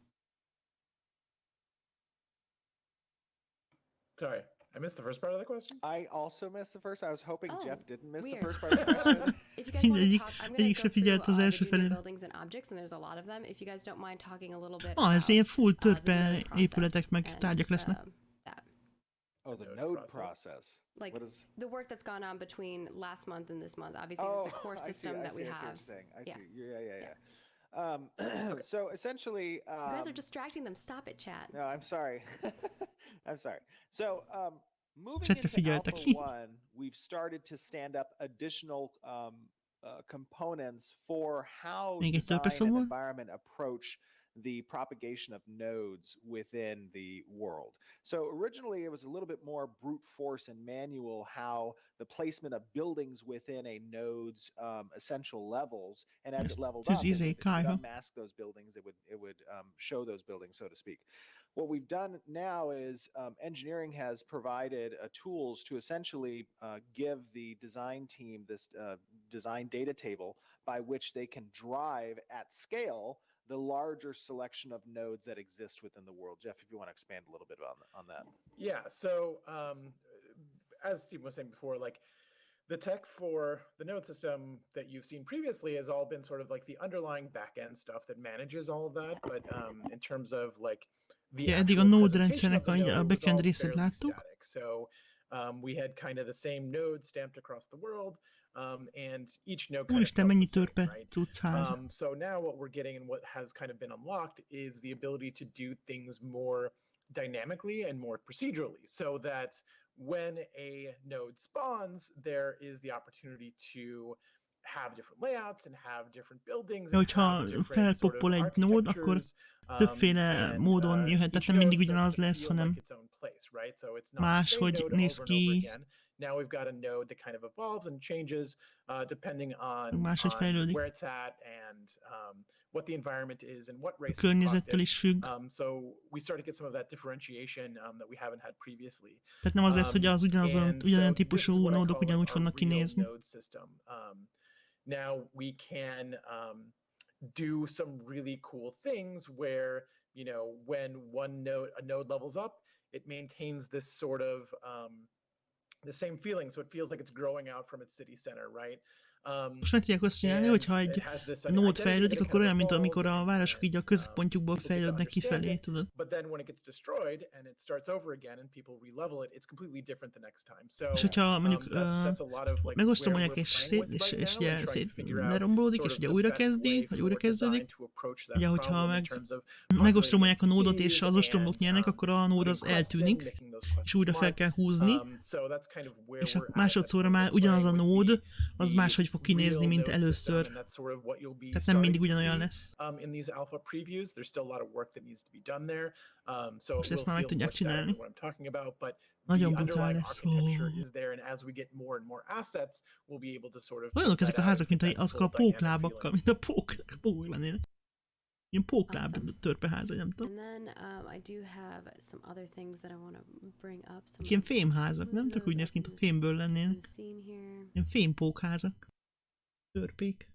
Sorry, I missed the first part of the question. I also missed the first. I was hoping Oh, Jeff didn't miss weird. the first part of the question. If you guys want to Egyik- talk, I'm going to egyik go se through figyelt az the első Dunyr felére. buildings and objects, and there's a lot of them. If you guys don't mind talking a little bit Ez ilyen full the törpe node process épületek meg and, tárgyak lesznek. that. Oh, the Node node process. process. Like What is? the work that's gone on between last month and this month. Obviously, Oh, it's a core I see, system I that we see, I see what have. you're saying. I Yeah. see. Yeah. So essentially, You guys are distracting them. Stop it, chat. no, I'm sorry. I'm sorry. So, moving Csetre into figyeltek. Alpha 1, we've started to stand up additional components for how Még egy design and törpeszobor? environment approach the propagation of nodes within the world. So originally it was a little bit more brute force and manual how the placement of buildings within a node's essential levels, and as it leveled up, tűz izé, it would kájha. unmask those buildings. It would show those buildings, so to speak. What we've done now is engineering has provided tools to essentially give the design team this design data table by which they can drive at scale the larger selection of nodes that exist within the world. Jeff, if you want to expand a little bit on that. Yeah. So as Steve was saying before, like the tech for the node system that you've seen previously has all been sort of like the underlying backend stuff that manages all of that. But in terms of like the Ja, eddig a actual node presentation rendszernek of the node, a it was backend all részét fairly láttuk. static. So we had kind of the same node stamped across the world, and each node kind of Úristen, felt mennyi the same, törpe right? tudsz háza. So now what we're getting and what has kind of been unlocked is the ability to do things more dynamically and more procedurally, so that when a node spawns, there is the opportunity to have different layouts and have different buildings. Ja, and hogyha have different sort of felpoppol egy nód, akkor architectures, többféle módon jöhet, tehát each nem mindig node ugyanaz starts to lesz, feel like hanem its own place, right? So it's not the same máshogy node néz over and over ki, again. Now we've got a node that kind of evolves and changes depending on máshogy fejlődik. where it's at and what the environment is and what A race is környezettel populated. is függ. So we start to get some of that differentiation that we haven't had previously. Tehát nem az lesz, hogy az ugyanolyan típusú nódok ugyanúgy fognak kinézni. Node system. Now we can do some really cool things where, you know, when a node levels up, it maintains this sort of the same feeling, so it feels like it's growing out from its city center, right? Most meg tudják azt csinálni, hogyha egy nód fejlődik, akkor olyan, mint amikor a városok így a központjukból fejlődnek kifelé, tudod? But then when it gets destroyed and it starts over again and people re-level it, it's completely different the next time. So És hogyha mondjuk that's a lot of like megostromolják és ugye lerombolódik, és ugye újra kezdi, vagy újra kezdődik, ugye hogyha megostromolják a nódot és az ostromlók nyernek, akkor a nód az eltűnik, és újra fel kell húzni, és a másodszorra már ugyanaz a nód, az máshogy fog kinézni, mint először. Tehát nem mindig ugyanolyan lesz. Most ezt már meg tudják csinálni. Nagyon brutál lesz. Olyanok ezek a házak, mint azok a póklábakkal, mint a pók lennének. Ilyen pókláb törpeháza, nem tudom. And then I do have some other things that I want to bring up. Ilyen fémházak, nem? Csak úgy néz ki, mint a fémből lennének. Ilyen fémpókházak. Törpék.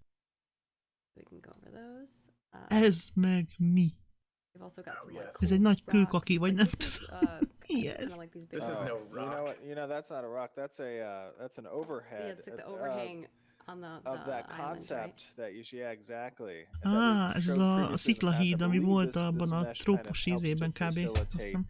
We can go over those. Ez meg mi? We've also got some like Ez egy nagy kőkaki, vagy nem tudom. Mi ez? Like these big This is no You rock. know, that's not a rock. That's an overhead. Yeah, it's like the overhang on the of that island, concept right? that you should, yeah, exactly. And that we've Ez az showed a previously in the past. I sziklahíd, ami believe volt this abban a mesh kind of trópus helps to ízében kb. Azt facilitate hiszem.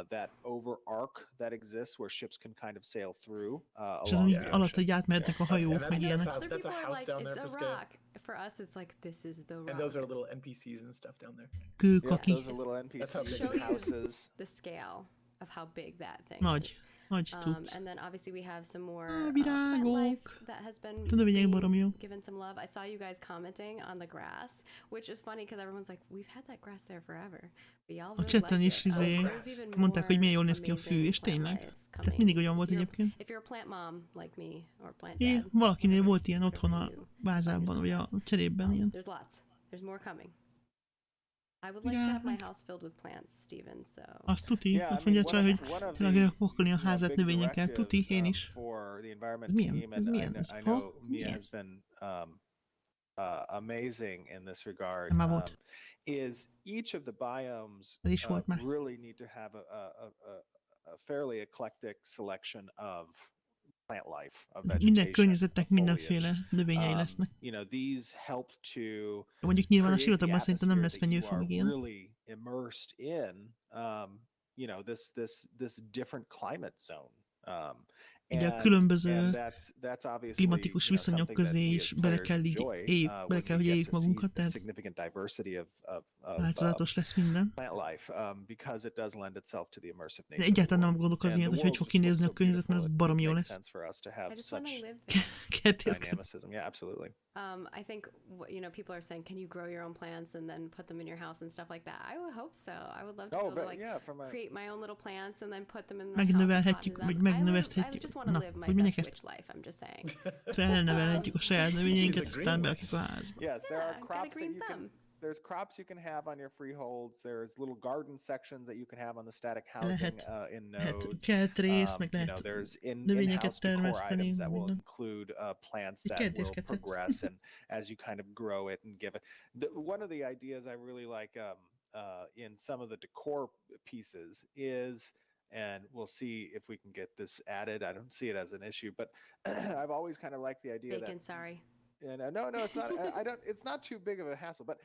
that over arc that exists where ships can kind of sail through És azon along így the alatt, ocean. hogy átmehetnek a hajók, And meg I know ilyenek. other that's a people are house like, down it's there a for scale. rock. For us, it's like, this is the rock. And those are little NPCs and stuff down there. Yep, Kőkaki. those are little That's how NPCs big show and you houses. the scale of how big that thing Nagy. is. Nagy cucc. And then obviously we have some more Ah, plant life virágok. that has been A növények being baromi jó. given some love. I saw you guys commenting on the grass, which is funny because everyone's like, we've had that grass there forever. But y'all A really chatten liked is it. izé, There's even mondták, hogy milyen jól more néz ki a fű, és amazing plant tényleg. life Tehát coming. mindig olyan volt If you're- egyébként. If you're a plant mom like me or plant É, dad, valakinél volt ilyen otthon a you vázában, vagy a cserében ilyen. there's lots. There's more coming. I would like to have my house filled with plants, Steven, so... Azt tuti, Yeah, azt I mean, mondja csak, hogy one of tényleg the, el pakolni a you know, házat big növényekkel. Tuti, directives, én is. for the environment Ez milyen? team, Ez and milyen? Ez I fa? know Mi Mia has ez? been amazing in this regard. Már volt. Is each of the biomes Ez is volt már. really need to have a fairly eclectic selection of plant life, of Minden vegetation, környezetnek of foliage. mindenféle növényei lesznek. You know, these help to Mondjuk nyilván a create the sivatagban szerintem nem lesz atmosphere that fenyőfa, you meg are ilyen. really immersed in, you know, this different climate zone. Ugye a And különböző that's obviously, klimatikus you know, viszonyok something that közé we is as bele players kell így enjoy, bele kell, hogy when we éljük get to see magunkat, the tehát significant diversity of változatos lesz minden. plant life, because it does lend itself to the immersive De nature of the egyáltalán nem world. gondolok az And ilyet, the hogy hogy world fog just looks kinézni a so környezet, mert beautiful, az baromi it jó makes lesz. sense for us to I have just want to such live there. Kertészkedni. dynamicism. Yeah, absolutely. I think, you know, people are saying, can you grow your own plants and then put them in your house and stuff like that? I would hope so. I would love to be able to, like, yeah, from a create my own little plants and then put them in my house and Megnövelhetjük, water vagy them. I megnöveszthetjük. just want to Na, live my hogy minek best ezt witch life, I'm just saying. felnevelhetjük a saját növényeinket, She's a aztán green berakjuk a házba. Yes, there are Yeah, got a crops that green you can. thumb. There's crops you can have on your freeholds. There's little garden sections that you can have on the static housing Lehet. in Lehet nodes. kertrész, meg You know, lehet there's növényeket in-house decor termeszteni, items that will minden. include plants Így that will kertészkedhetsz. progress and as you kind of grow it and give it. One of the ideas I really like in some of the decor pieces is, and we'll see if we can get this added. I don't see it as an issue, but I've always kind of liked the idea Bacon, that. sorry. No, it's not. I don't. It's not too big of a hassle, but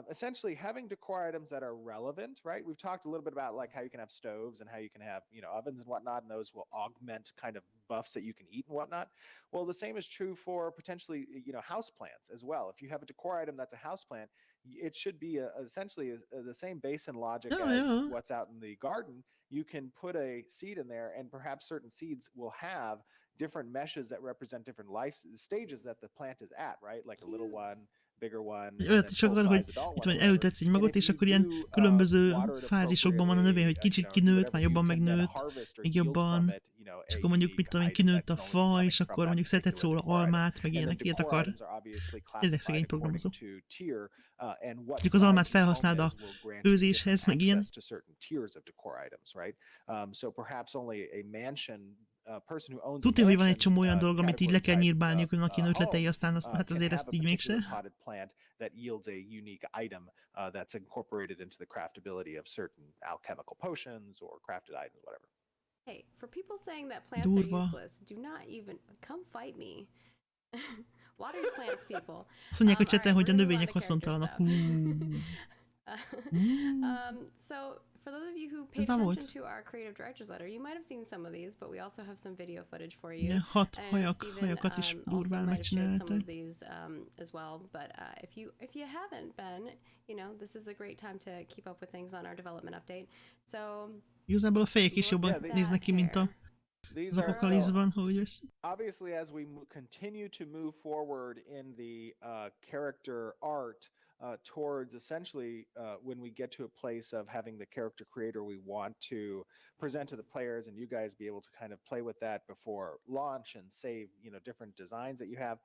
essentially having decor items that are relevant, right? We've talked a little bit about like how you can have stoves and how you can have, you know, ovens and whatnot, and those will augment kind of buffs that you can eat and whatnot. Well, the same is true for potentially, you know, house plants as well. If you have a decor item that's a house plant, it should be essentially the same basin logic as what's out in the garden. You can put a seed in there, and perhaps certain seeds will have different meshes that represent different life stages that the plant is at, right? Like a little one, bigger one, and Olyat then is akar, hogy full-size adult itt one, van, or elültetsz egy whatever. magot, And és if akkor you ilyen do, különböző water it fázisokban van a növény, hogy kicsit appropriately, kinőtt, whatever, már you jobban can then megnőtt, harvest or még yield jobban, from it, you know, és a akkor mondjuk, mit unique tudom én, item kinőtt that a can only fa, be és coming akkor from mondjuk that szedhetsz particular róla decor item. almát, meg And the ilyenek, ilyet decor akar. items are obviously Tényleg classified szegény according programozó. to tier, and what Mondjuk az almát size your home felhasználd a is will grant you főzéshez, different meg ilyen. access to certain tiers of decor items, right? So perhaps only a mansion person who owns a Tudja, hogy van egy mansion, csomó olyan dolog, amit így le kell category type, nyírbálniuk, hogy vannak ilyen ötletei, home, aztán hát can azért have ezt a így mégse. particular potted plant that yields a unique item that's incorporated into the craftability of certain alchemical potions or crafted items, whatever. Hey, for people saying that plants are Durva. useless, do not even come fight me. Water your plants, people. Azt mondják, hogy Alright, chatten, hogy a we're gonna move növények on to character haszontalanok. So, for those of you who Ez paid már attention volt. to our creative director's letter, you might have seen some of these, but we also have some video footage for you. Igen, 6 And Steven, hajakat is also durván might have shared some of megcsinálták. these as well. But if you haven't been, you know, this is a great time to keep up with things on our development update. So Igazából a fejek is look jobban at néznek that ki, mint a hair. These az are apokaliszban, hogy ez. obviously as we continue to move forward in the character art towards essentially when we get to a place of having the character creator we want to present to the players, and you guys be able to kind of play with that before launch and save, you know, different designs that you have.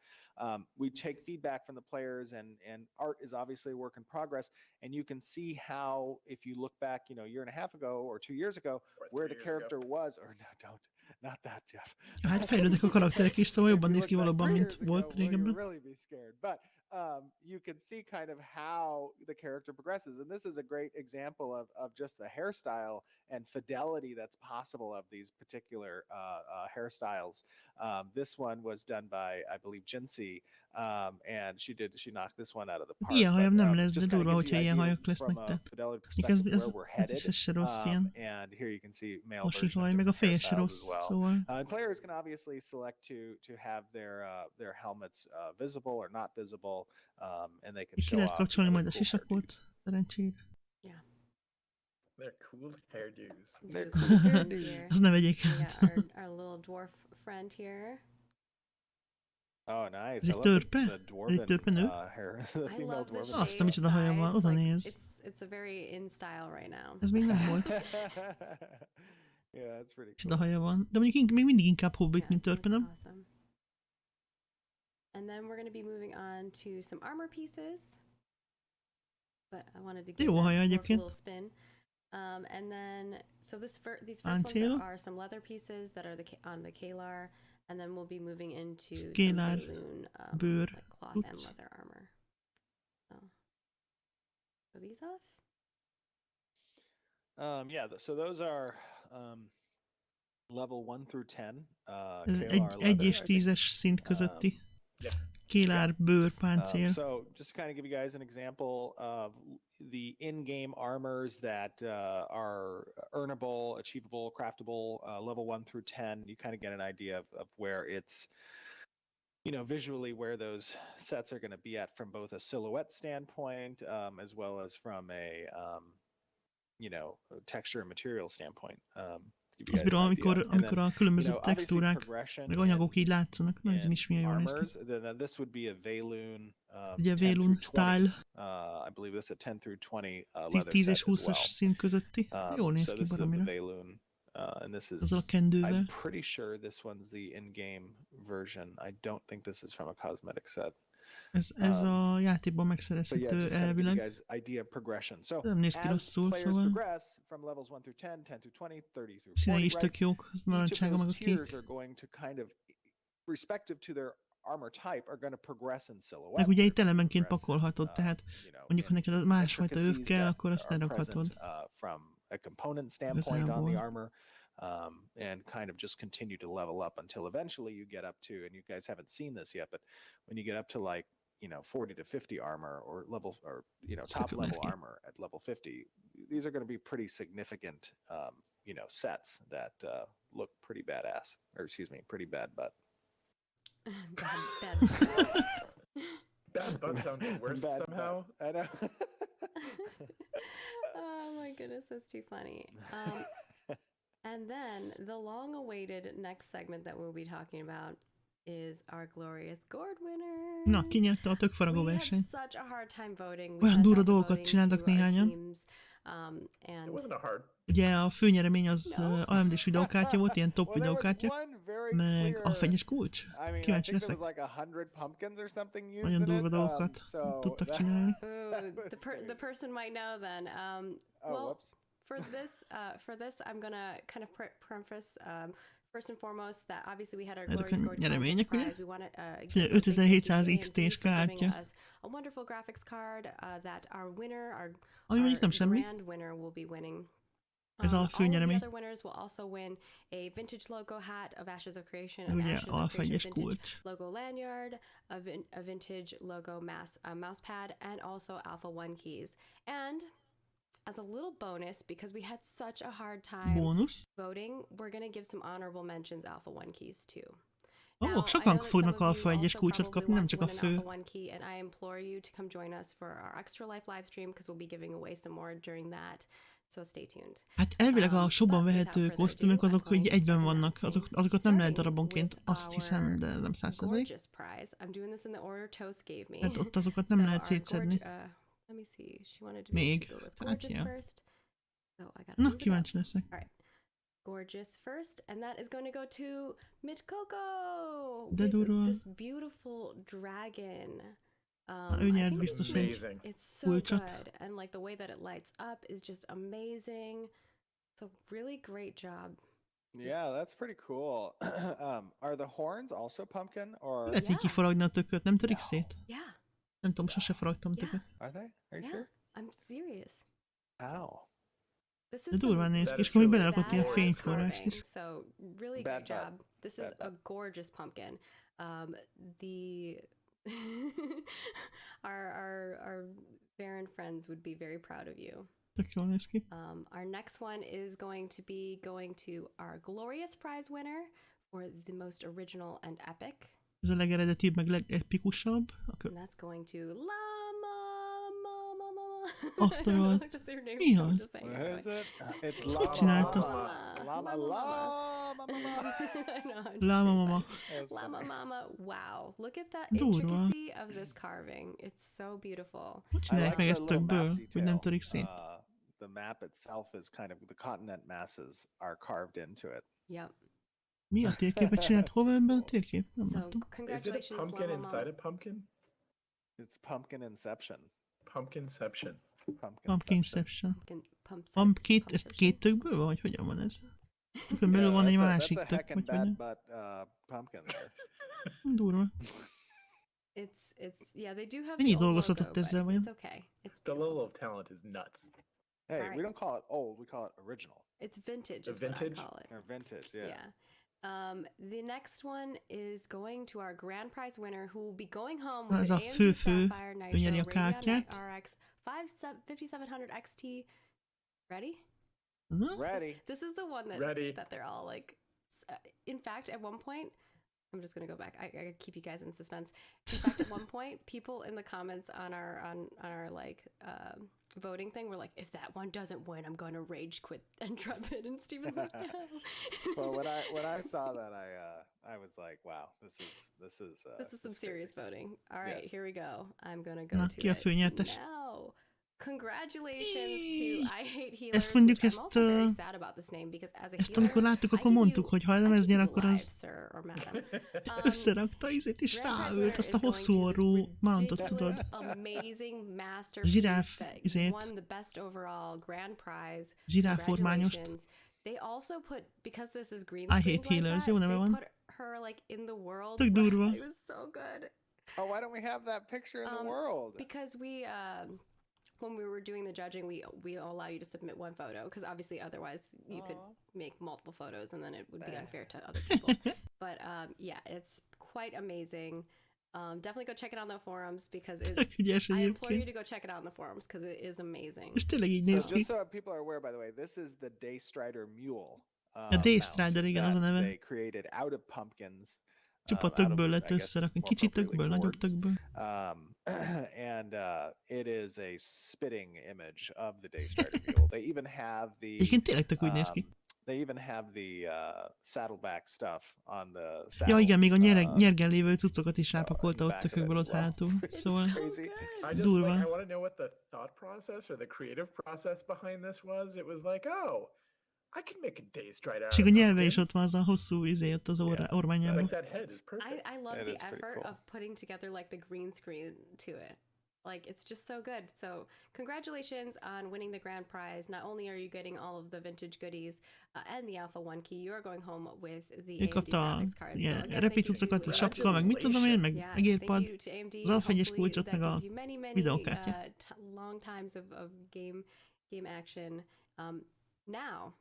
We take feedback from the players, and art is obviously a work in progress, and you can see how, if you look back, you know, a year and a half ago or 2 years ago, where the character was, or no, don't. Not that, Jeff. Hát fejlődnek a karakterek is, szóval jobban If you néz ki look back valóban, 3 mint years ago, volt will you régebben. really be scared? But you can see kind of how the character progresses. And this is a great example of just the hairstyle and fidelity that's possible of these particular hairstyles. This one was done by, I believe, Jinsey, and she knocked this one out of the park. Ilyen hajam nem lesz, de just kinda durva, gives you hogyha ilyen idea hajak lesznek, from a de fidelity ez, perspective ez, where we're ez headed. is se rossz ilyen. And here you can see male Mosi version haj, of meg a different feje se hairstyles rossz, as well. szóval... And players can obviously select to have their helmets visible or not visible, and they can Ki show lehet off kapcsolni majd a cool sisakot, hairdos. szerencsére. Yeah. They're cool hairdos. They're Blue cool cards hairdos. here. Azt ne vegyék We át. got our little dwarf friend here. Oh, nice. Ez I egy love törpe? the Ez egy dwarven törpenő? hair. The I female love the dwarven. shape Azt a micsoda haja van, size. oda Like, néz. it's a very in style right now. Ez még nem volt. Yeah, that's pretty Micsoda cool. haja van. De mondjuk még mindig inkább hobbit, mint törpe, nem? Awesome. And then we're going to be moving on to some armor pieces. But I wanted to give Jó haja that dwarf a egyébként. little spin. And then, so these first ones Páncélok. are some leather pieces that are on the Kalar, and then we'll be moving into some Kalar, balloon, bőr, like cloth and cucc. leather armor. So these off? Yeah, so those are level 1 through 10. Ez Kalar egy leather, és I think. 10-es szint közötti. Yeah. Kélár, bőr, páncél. So just to kind of give you guys an example of the in-game armors that are earnable, achievable, craftable, level 1 through 10, you kind of get an idea of where it's, visually where those sets are going to be at from both a silhouette standpoint, as well as from a, texture and material standpoint. Azt bírom, amikor a különböző textúrák, meg anyagok így látszanak. Na, ez is milyen jól néz ki. Then this would be a Valoon. Ugye Valoon style. I believe this a 10 through 20 leather 10 set és as 20-as well. szint közötti. Jól néz So ki this is the baromira. Valoon, and this is. Azzal a kendővel. I'm pretty sure this one's the in-game version. I don't think this is from a cosmetic set. Ez a játékban So yeah, megszerezhető just kind of give you elvileg. guys idea of progression. So Nem néz ki as rosszul, players szóval. progress from levels 1 through 10, 10 through 20, 30 through 40, Színei is right? tök jók, az Each of narancsága meg a those tiers kék. are going to kind of, respective to their armor type, are going to progress in silhouette. Meg ugye itt they're gonna elemenként progress in, pakolhatod, tehát mondjuk ha in neked a másfajta öv intricacies kell, that akkor azt are lerakhatod. present, from a component standpoint on Igazából. the armor, and kind of just continue to level up until eventually you get up to, and you guys haven't seen this yet, but when you get up to like 40 to 50 armor or levels, or top Still level landscape. armor at level 50, these are going to be pretty significant sets that look pretty badass, or excuse me, pretty bad butt. bad. Bad butt sounded worse Bad somehow. butt. I know. Oh my goodness, that's too funny. And then the long-awaited next segment that we'll be talking about is our glorious gourd winner. Na, ki nyerte a tökfaragó We had verseny? such a hard time voting. Olyan sent durva out the dolgokat voting csináltak to our néhányan. teams, It and wasn't a hard. Ugye a főnyeremény az No. AMD-s videókártya volt, ilyen top Well, there was videókártya, one very meg clear- a fegyes kulcs. I mean, I Kíváncsi think there leszek. was like 100 pumpkins or something used Nagyon in durva it. dolgokat So tudtak that- csinálni. ooh, that was the crazy. person might know then. Oh, well, whoops. for this, I'm gonna kind of preface. First and foremost, that obviously we had our Ezek a glorious gourd nyeremények, ugye? prize. We want to Ugye 5700 XT-s kártya. us a wonderful graphics card that our winner, Ami mondjuk nem our semmi. grand winner will be winning. Ez a All of the főnyeremény. other winners will also win a vintage logo hat of Ashes of Creation, an Ugye Ashes a of Creation fegyes vintage kulcs. logo lanyard, a vintage logo mouse pad, and also Alpha 1 keys. And as a little bonus, because we had such a hard time Bónusz. voting, we're going to give some honorable mentions Alpha 1 keys too. Ó, Now, I sokan know that fognak some of alfa you 1-es also kulcsot probably kapni, nem want csak to a win an fő. Alpha 1 key, and I implore you to come join us for our Extra Life live stream, because we'll be giving away some more during that. So stay tuned. Hát elvileg a shopban But vehető without further kosztümök ado, I'm azok going így to egyben start vannak, announcing, azokat nem lehet starting darabonként, with azt hiszem, our de nem 100%. gorgeous prize. I'm doing this in the order Toast gave me. Tehát ott azokat nem So lehet our szétszedni. let me see. She wanted to Még. go with Hát, gorgeous ja. first. So I got Na, kíváncsi leszek. All right. Gorgeous first, and that is going to go to Mitcoco De with durva. this beautiful dragon. ő I nyert think biztos it's egy Amazing. It's so kulcsot. good, and like the way that it lights up is just amazing. So really great job. Yeah, that's pretty cool. Are the horns also pumpkin, or Lehet így Yeah. kifaragni a tököt, nem törik szét? Yeah. Nem tudom, sose faragtam tököt. Are they? Are you Yeah, sure? I'm serious. How? This De is durván some néz ki, That és is akkor még really belerakott ilyen badass fényforrást carving, is. so really Bad great butt. job. This Bad is a butt. gorgeous pumpkin. The our Baron friends would be very proud of you. Tök jól néz ki. Our next one is going to be going to our glorious prize winner for the most original and epic. Ez a legeredetibb, meg legepikusabb. And that's going to Llama. Azt a rohadt. That's their name. Mi So I'm az? just saying it What anyway. is it? It's Ezt hogy csinálta? Llama. I know, I'm just Llama being mama. funny. Llama mama. Wow. Look at that Durva. intricacy of this carving. It's so beautiful. Hogy csinálják meg ezt tökből, hogy nem törik szét? The map itself is kind of, the continent masses are carved into it. Yep. Mi a térképet csinált? Hova ebben a térkép? Nem So láttam. Is it a congratulations, pumpkin Llama inside mama. a pumpkin? It's pumpkin inception. Pumpkinception. Pumpkinception. Pumps. Van két, ezt két tökből van, vagy hogyan van ez? Tökön belül van egy másik that's a tök, heckin' vagy bad hogyan? butt pumpkin there. Durva. It's yeah, they do have Mennyi the old dolgozhatott logo, but ezzel vajon? it's okay. It's The beautiful. level of talent is nuts. Hey, Alright. we don't call it old, we call it original. It's vintage The is what I vintage? call it. Or vintage, yeah. The next one is going to our grand prize winner who will be going home Na, with ez an a AMD fő-fő, Sapphire ő Nitro nyeri a Radeon kártyát. RX 5700 XT. Ready? Na? Ready. This is the one that Ready. that they're all like. In fact, at one point, I'm just gonna go back. I gotta keep you guys in suspense. In fact, at one point, people in the comments on our like voting thing were like, "If that one doesn't win, I'm gonna rage quit Intrepid." And Steven's like, "No." Well, when I saw that, I was like, wow, this is Some it's serious crazy. voting. All right, Yeah. here we go. I'm gonna go Na, to ki a it főnyertes? now. Congratulations to I Hate Healers, Ezt mondjuk, which I'm ezt, also very sad about this name because as a ezt healer, amikor láttuk, I akkor give mondtuk, you- hogy ha I nem ez give nyer, you akkor life, az sir or madam. összerakta izét, és Grand prize ráült winner azt is a going hosszú to orrú this mountot, ridiculous, tudod? amazing masterpiece Zsiráf that izét. won the best overall grand prize. Zsiráformányost. Congratulations. They also put, because this is green I Hate screens like Healers, that, jó neve they van. put her like in the world. Tök durva. It was so good. Oh, why don't we have that picture in the Um, world? Because we when we were doing the judging, we allow you to submit one photo because obviously otherwise you could Aw. make multiple photos and then it would be Eh. unfair to other people. But yeah, it's quite amazing. Definitely go check it out on the forums because Tök it's. ügyes I implore you egyébként. to go check it out on the forums because it is amazing. És tényleg így So néz ki. just so people are aware, by the way, this is the Daystrider mule. A Daystrider, igen, az a that neve. They created out of pumpkins. Csupa out of, tökből I lett guess, összerakni. more Kicsi appropriately tökből, nagyobb boards. tökből. And it is a spitting image of the Daystrider mule. They even have the Egyébként tényleg tök úgy néz ki. they even have the saddleback stuff on the Ja saddle. igen, még a nyergen lévő cuccokat is rápakolta ott back of it tökökből as ott well. hátul. It's Szóval so crazy. good. I just Durva. like I want to know what the thought process or the creative process behind this was. It was like, oh, I can make a Daystrider. out és a of nyelve is pumpkins. ott van, az a hosszú izé ott az ormányában. Like that head is perfect. I love It the is pretty effort cool. of putting together like the green screen to it. Like it's just so good. So congratulations on winning the grand prize. Not only are you getting all of the vintage goodies and the Alpha 1 key, you are going home with the Ő AMD kapta graphics card. So ilyen again, thank repi you to cuccokat, you, sapka, meg mit tudom én, meg yeah, egérpad. thank you to AMD. az alfaegyes Hopefully kulcsot, that meg a gives you many videókártyát. long times of game action. Now,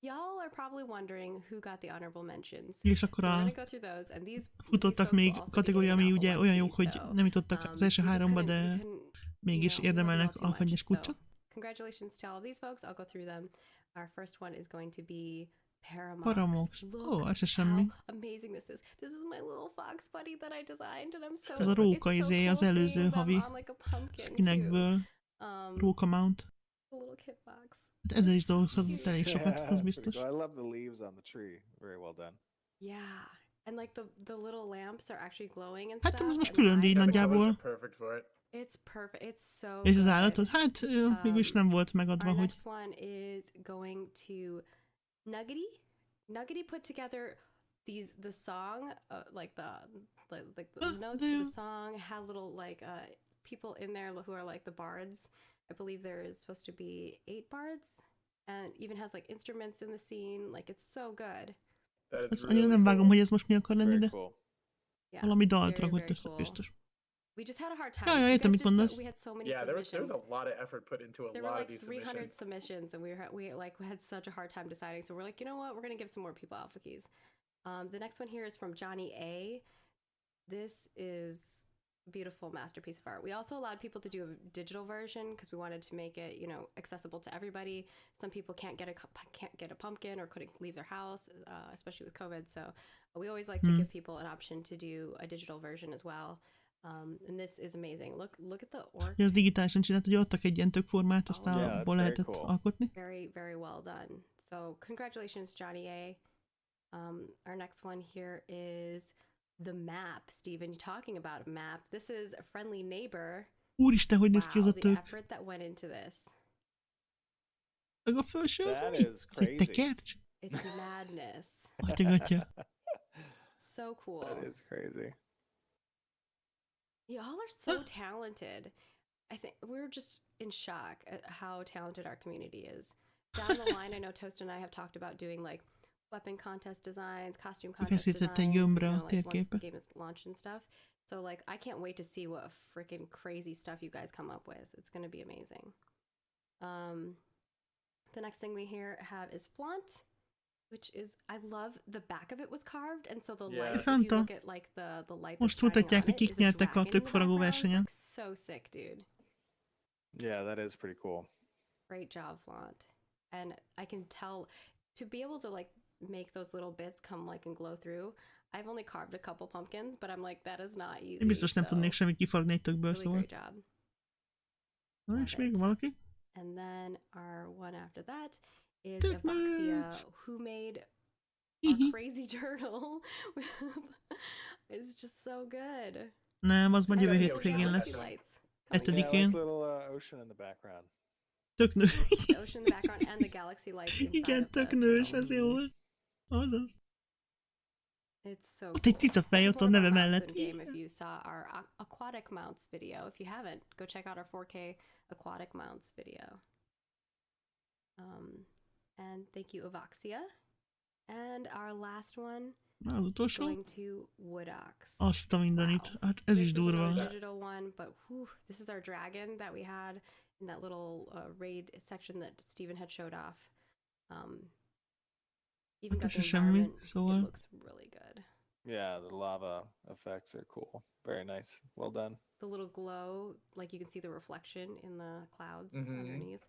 y'all are probably wondering who got the honorable mentions. És akkor So we're a gonna go through those, and these futottak folks will még also be kategória, getting ami an ugye Alpha olyan 1 jók, key, hogy so, nem jutottak az első we just háromba, couldn't- de we couldn't, mégis we love érdemelnek y'all too much. alfaegyes kulcsot. So, congratulations to all of these folks. I'll go through them. Our first one is going to be Paramox. Paramox. Look Ó, ez se semmi. how amazing this is. This is my little fox buddy that I designed, and I'm so. Ez a róka it's so izé, cool az előző seeing them havi on, like, a pumpkin, too. skinekből, róka mount. A little kit box. Hát ezzel is dolgozhatott elég sokat, Yeah, az it's biztos. pretty cool. I love the leaves on the tree. Very well done. Yeah, and like the little lamps are actually glowing and Hát stuff. ez most and the külön díj eyes Yeah, are the colors nagyjából. are perfect for it. It's perfect. It's so És az good. állatot, hát mégis nem volt megadva, Our hogy next one is going to Nuggety. Nuggety put together the song, like the notes for the song had little like people in there who are like the bards. I believe there is supposed to be 8 bards, and even has like instruments in the scene. Like it's so good. That is azt really annyira nem vágom, cool. hogy ez most mi akar lenni, Very de cool. Yeah, valami dalt very, rakott very össze cool. biztos. We just had a hard time. Ja, You értem, guys mit did mondasz. we had so many Yeah, there was submissions. a lot of effort put into a There were lot like of these 300 submissions. submissions, and we had such a hard time deciding. So we're like, you know what? We're gonna give some more people alpha keys. The next one here is from Johnny A. This is a beautiful masterpiece of art. We also allowed people to do a digital version because we wanted to make it, you know, accessible to everybody. Some people can't get a pumpkin or couldn't leave their house, especially with COVID. So we always like to give people an option to do a digital version as well. And this is amazing. Look at the orc. Ja, az digitálisan csinált, hogy adtak egy ilyen tök formát, azt Yeah, that's abból very lehetett cool. alkotni. Very, very well done. So congratulations, Johnny A. Our next one here is the map. Steven, you're talking about a map. This is a friendly neighbor. Úristen, hogy néz ki az Wow, a the tök. effort that went into this. Meg a felső az That mi? is Ez egy crazy. tekercs? It's madness. Atyagatja. So cool. That is crazy. Y'all are so talented. I think we're just in shock at how talented our community is. Down the line, I know Toast and I have talked about doing like weapon contest designs, costume contest Készített designs, egy you gömbbre know, a like once the térképet. game is launched and stuff. So like, I can't wait to see what freaking crazy stuff you guys come up with. It's going to be amazing. The next thing we have is flaunt, which is, I love the back of it was carved, and so the Yeah. light, if Szánta. you look at like the light Most that's shining mutatják, on hogy it, kik is a nyertek a dragon in the tökfaragó background. versenyen. Like, so sick, dude. Yeah, that is pretty cool. Great job, Flaunt. And I can tell, to be able to like make those little bits come like and glow through. I've only carved a couple pumpkins, but I'm like, that is not easy. Én biztos nem so tudnék semmit kifaragni egy tökből, really szóval. great job. Na, és Love még it. valaki? And then our one after that is Tökmes. Avaxia, who made our Hihi. crazy turtle. It's just so good. Nem, az majd Hey, jövő Leo, hétvégén yeah, lesz. Galaxy lights. Yeah, like Hetedikén. little ocean in the background. Tök nő. The ocean in the background and the galaxy lights inside Igen, of the tök nős, turtle. ez jó volt. Azaz. It's so Ott egy cool. cicafej This is ott a one of neve our mounts mellett. in game. If you saw our aquatic mounts video, if you haven't, go check out our 4K aquatic mounts video. And thank you, Avaxia. And our last one Na, az is utolsó? going to Woodox. Azt a mindenit. Wow. Hát ez This is is another durva. digital one, but whew, this is our dragon that we had in that little raid section that Steven had showed off. Even got Hát the ez se semmi, environment. It szóval. looks really good. Yeah, the lava effects are cool. Very nice. Well done. The little glow, like you can see the reflection in the clouds Mhm. underneath.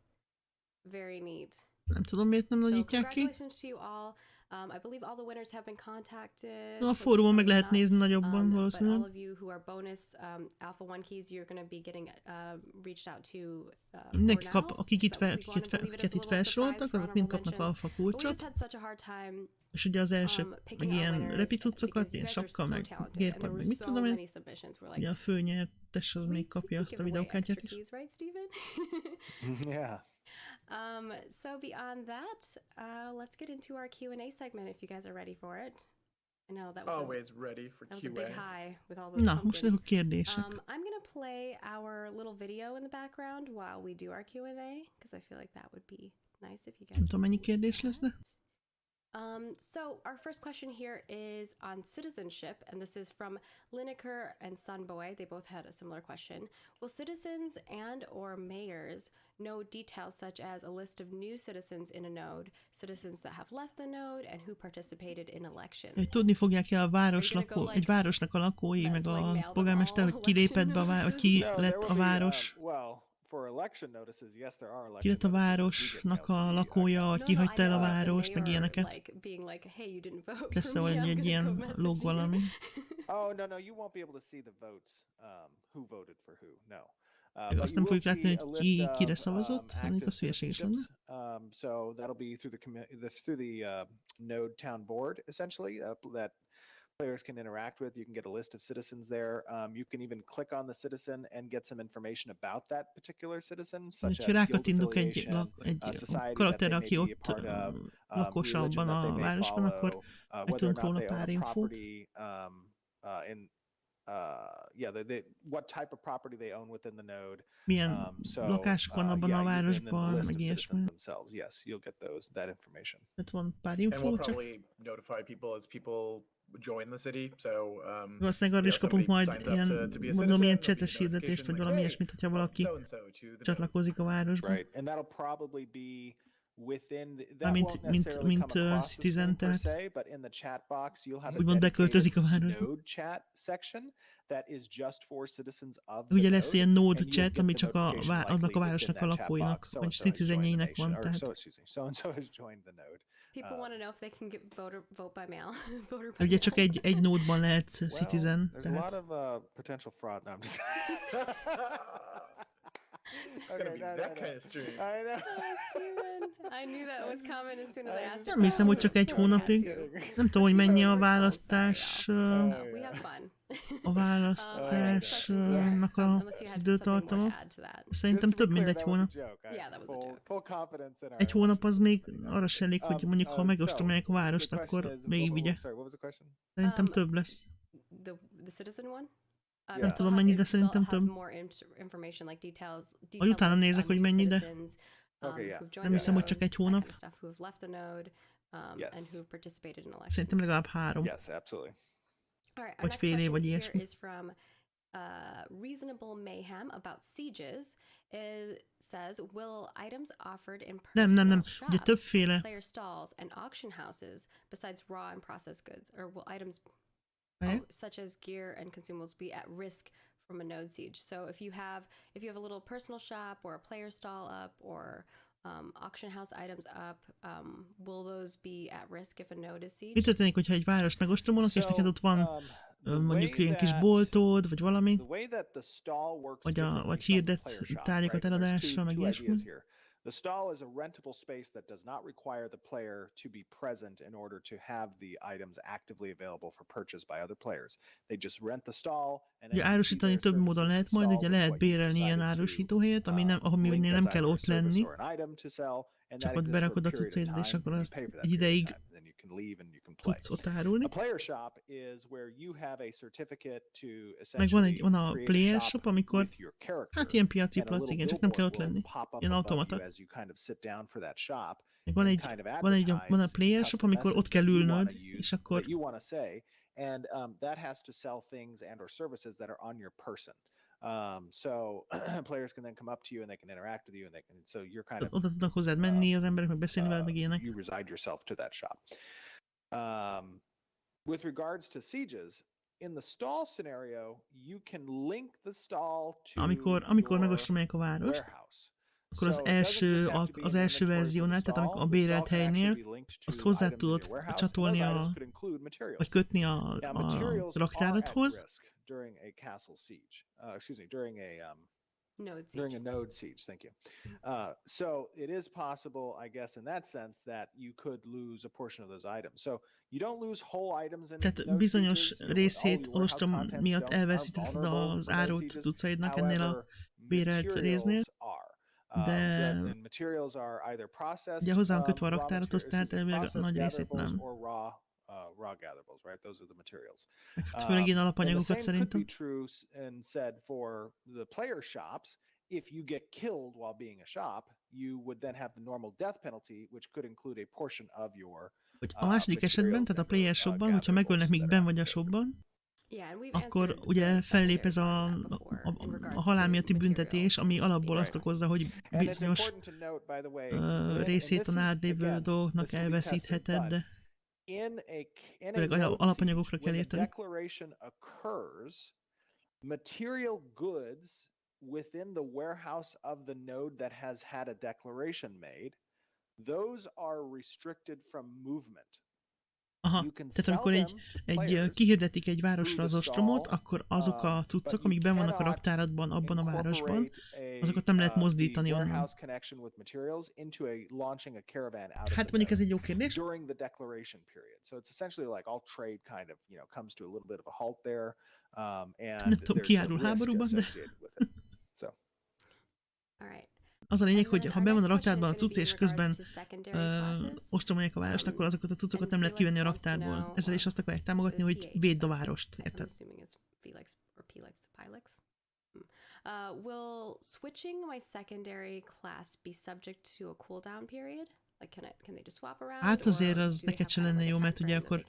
Very neat. Nem tudom, miért nem So nagyítják ki. congratulations to you all. I believe all the winners have been contacted. A fórumon meg lehet nézni nagyobban But all valószínűleg. of you who are bonus Alpha 1 keys, you're going to be getting reached out to Mindenki for kap, now. akik itt, So we wanted to leave it as a akiket itt little surprise felsoroltak, for azok mind honorable kapnak mentions. alfa But we just kulcsot. had such a hard time És ugye az első, meg picking our ilyen winners repicucokat, because you ilyen guys are sapka, so meg talented, and gépad, there meg were mit so tudom én. many submissions. We're like, Ugye a főnyertes az még kapja azt a give away extra videókártyát is. keys, right, Steven? Yeah. So beyond that, let's get into our Q&A segment if you guys are ready for it. I know that was Always ready for that was a big QA. high with all those Na, most pumpkins. ezek a kérdések. I'm gonna play our little video in the background while we do our Q&A because I feel like that would be nice if you guys. Nem tudom, mennyi would do kérdés lesz, de... that. So our first question here is on citizenship, and this is from Lineker and Sunboy. They both had a similar question. Will citizens and or mayors know details such as a list of new citizens in a node, citizens that have left the node, and who participated in elections? Hogy tudni fogják-e a város Are you gonna go, egy városnak a lakói, best, meg like, mail a them polgármester, all hogy ki lépett be, vagy ki No, there lett will a be, város, well, for election notices, yes, there are election ki lett a notices that do get városnak mailed to a you, lakója, vagy ki hagyta el a I know, várost, the meg mayor, ilyeneket. like, being like, hey, you didn't vote Lesz for me, valahogy I'm egy gonna go ilyen message log you. valami. Oh, no, you won't be able to see the votes, who voted for who, no. Azt But nem you will fogjuk látni, see hogy a ki list kire of szavazott, hanem active az hülyeség is lenne. citizenships. So that'll be through the node town board, essentially, that players can interact with. You can get a list of citizens there. You can even click on the citizen and get some information about that particular citizen, such Ha as rákat guild indok egy affiliation, society that karakterre, they may aki be a ott part of, lakosa religion abban that they a may városban, akkor follow, whether or megtudunk not róla they own pár a infót. property, what type of property they own within the node. Milyen lakások van abban a and then the városban, list meg of ilyesmi. citizens themselves. Yes, you'll get that information. Tehát van pár And we'll infó, csak probably notify people as people join the city. So valószínűleg arra is kapunk majd ilyen, mondom, ilyen csetes hirdetést, vagy valami ilyesmit, hogyha valaki csatlakozik a városba. Right, and that'll probably be within that won't Mint necessarily come across the Citizen, screen per tehát se, but in the chat box you'll have a úgymond beköltözik a dedicated városba. node chat section that is just for citizens of the Ugye lesz node, ilyen node and you'll chat, get ami the csak notification adnak a likely városnak a within that chat lakóinak, box, vagy so-and-so has joined the citizenjeinek nation, van, or tehát so-and-so has joined the node. People want to know if they can get vote by mail. Voter by ugye mail. csak egy nódban lehet citizen, There's a tehát lot of potential fraud. No, I'm just It's gonna be that kind of stream. I know. Oh, Steven. I knew that was coming as soon as I asked you. nem hiszem, hogy csak egy hónapig. Nem tudom, hogy mennyi a választás, Oh, we have fun. a választásnak Unless az you had something more időtartama. to add to that. Szerintem több, mint egy hónap. Yeah, that was a joke. Full confidence in our Egy hónap az még arra se elég, hogy mondjuk ha megostromolják a várost, akkor végigvigye. Sorry, what was the question? Szerintem több lesz. The citizen one? Nem tudom mennyi, de szerintem több. Hogy utána nézek, hogy mennyi, de nem hiszem, hogy csak egy hónap. Yes. Szerintem legalább 3. Yes, absolutely. Vagy fél év, vagy ilyesmi. Reasonable Mayhem about sieges says, will items offered in Nem. personal Ugye shops, többféle. player stalls, and auction houses besides raw and processed goods, or will items such as gear and consumables be at risk from a node siege? So if you have a little personal shop or a player stall up or auction house items up, will those be at risk if a node is sieged? Mi történik, hogyha egy várost megostromolnak, és neked ott van mondjuk ilyen kis boltod, vagy valami, vagy hirdetsz tárgyakat eladásra, meg ilyesmi? The stall is a rentable space that does not require the player to be present in order to have the items actively available for purchase by other players. They just rent the stall, and Ugye árusítani több módon lehet majd, ugye lehet bérelni ilyen árusítóhelyet, aminél nem kell ott lenni, csak ott berakod a cuccéd, és akkor azt egy ideig tudsz ott árulni. Meg van a player shop, amikor hát ilyen piaci plac, igen, csak nem kell ott lenni. Ilyen automata. Meg van a player shop, amikor ott kell ülnöd, és akkor and that has to sell things and or services that are on your person. So players can then come up to you and they can interact with you, and so you're kind of oda tudnak hozzád menni, az emberek meg beszélni veled, meg ilyenek. You reside yourself to that shop. With regards to sieges, in the stall scenario, you can link the stall to amikor megostromolják a várost, akkor az első verziónál, tehát amikor a bérelt helynél, azt hozzá tudod csatolni vagy kötni a raktárathoz. During a castle siege, during a node siege. Thank you. So it is possible, I guess, in that sense, that you could lose a portion of those items. So you don't lose whole items in tehát bizonyos részét ostrom miatt elveszítetted az árut cuccaidnak ennél a bérelt résznél, de ugye hozzá van kötve a raktárathoz, tehát elvileg a nagy részét nem. Raw gatherable, right? Those are the materials. Hát főleg én alapanyagokat szerintem. And true and said for the player shops, if you get killed while being a shop, you would then have the normal death penalty, which could include a portion of your hogy a második esetben, tehát a player shopban, hogyha megölnek, míg benn vagy a shopban, akkor ugye fellép ez a halál miatti büntetés, ami alapból azt okozza, hogy bizonyos részét a nálad lévő dolgoknak elveszítheted, de főleg alapanyagokra kell érteni. Declaration occurs, material goods within the warehouse of the node that has had a declaration made, those are restricted from movement. Aha, tehát amikor kihirdetik egy városra az ostromot, akkor azok a cuccok, amik benn vannak a raktáradban, abban a városban, azokat nem lehet mozdítani onnan. Hát mondjuk ez egy jó kérdés. Nem tudom, ki járul háborúban, de... Az a lényeg, hogy ha be van a raktárban a cucc, és közben ostromolják a várost, akkor azokat a cuccokat nem lehet kivenni a raktárból. Ezzel is azt akarják támogatni, hogy védd a várost, érted? Will switching my secondary class be subject to a cooldown period? Like can they just swap around? Hát azért az neked se lenne jó, mert ugye akkor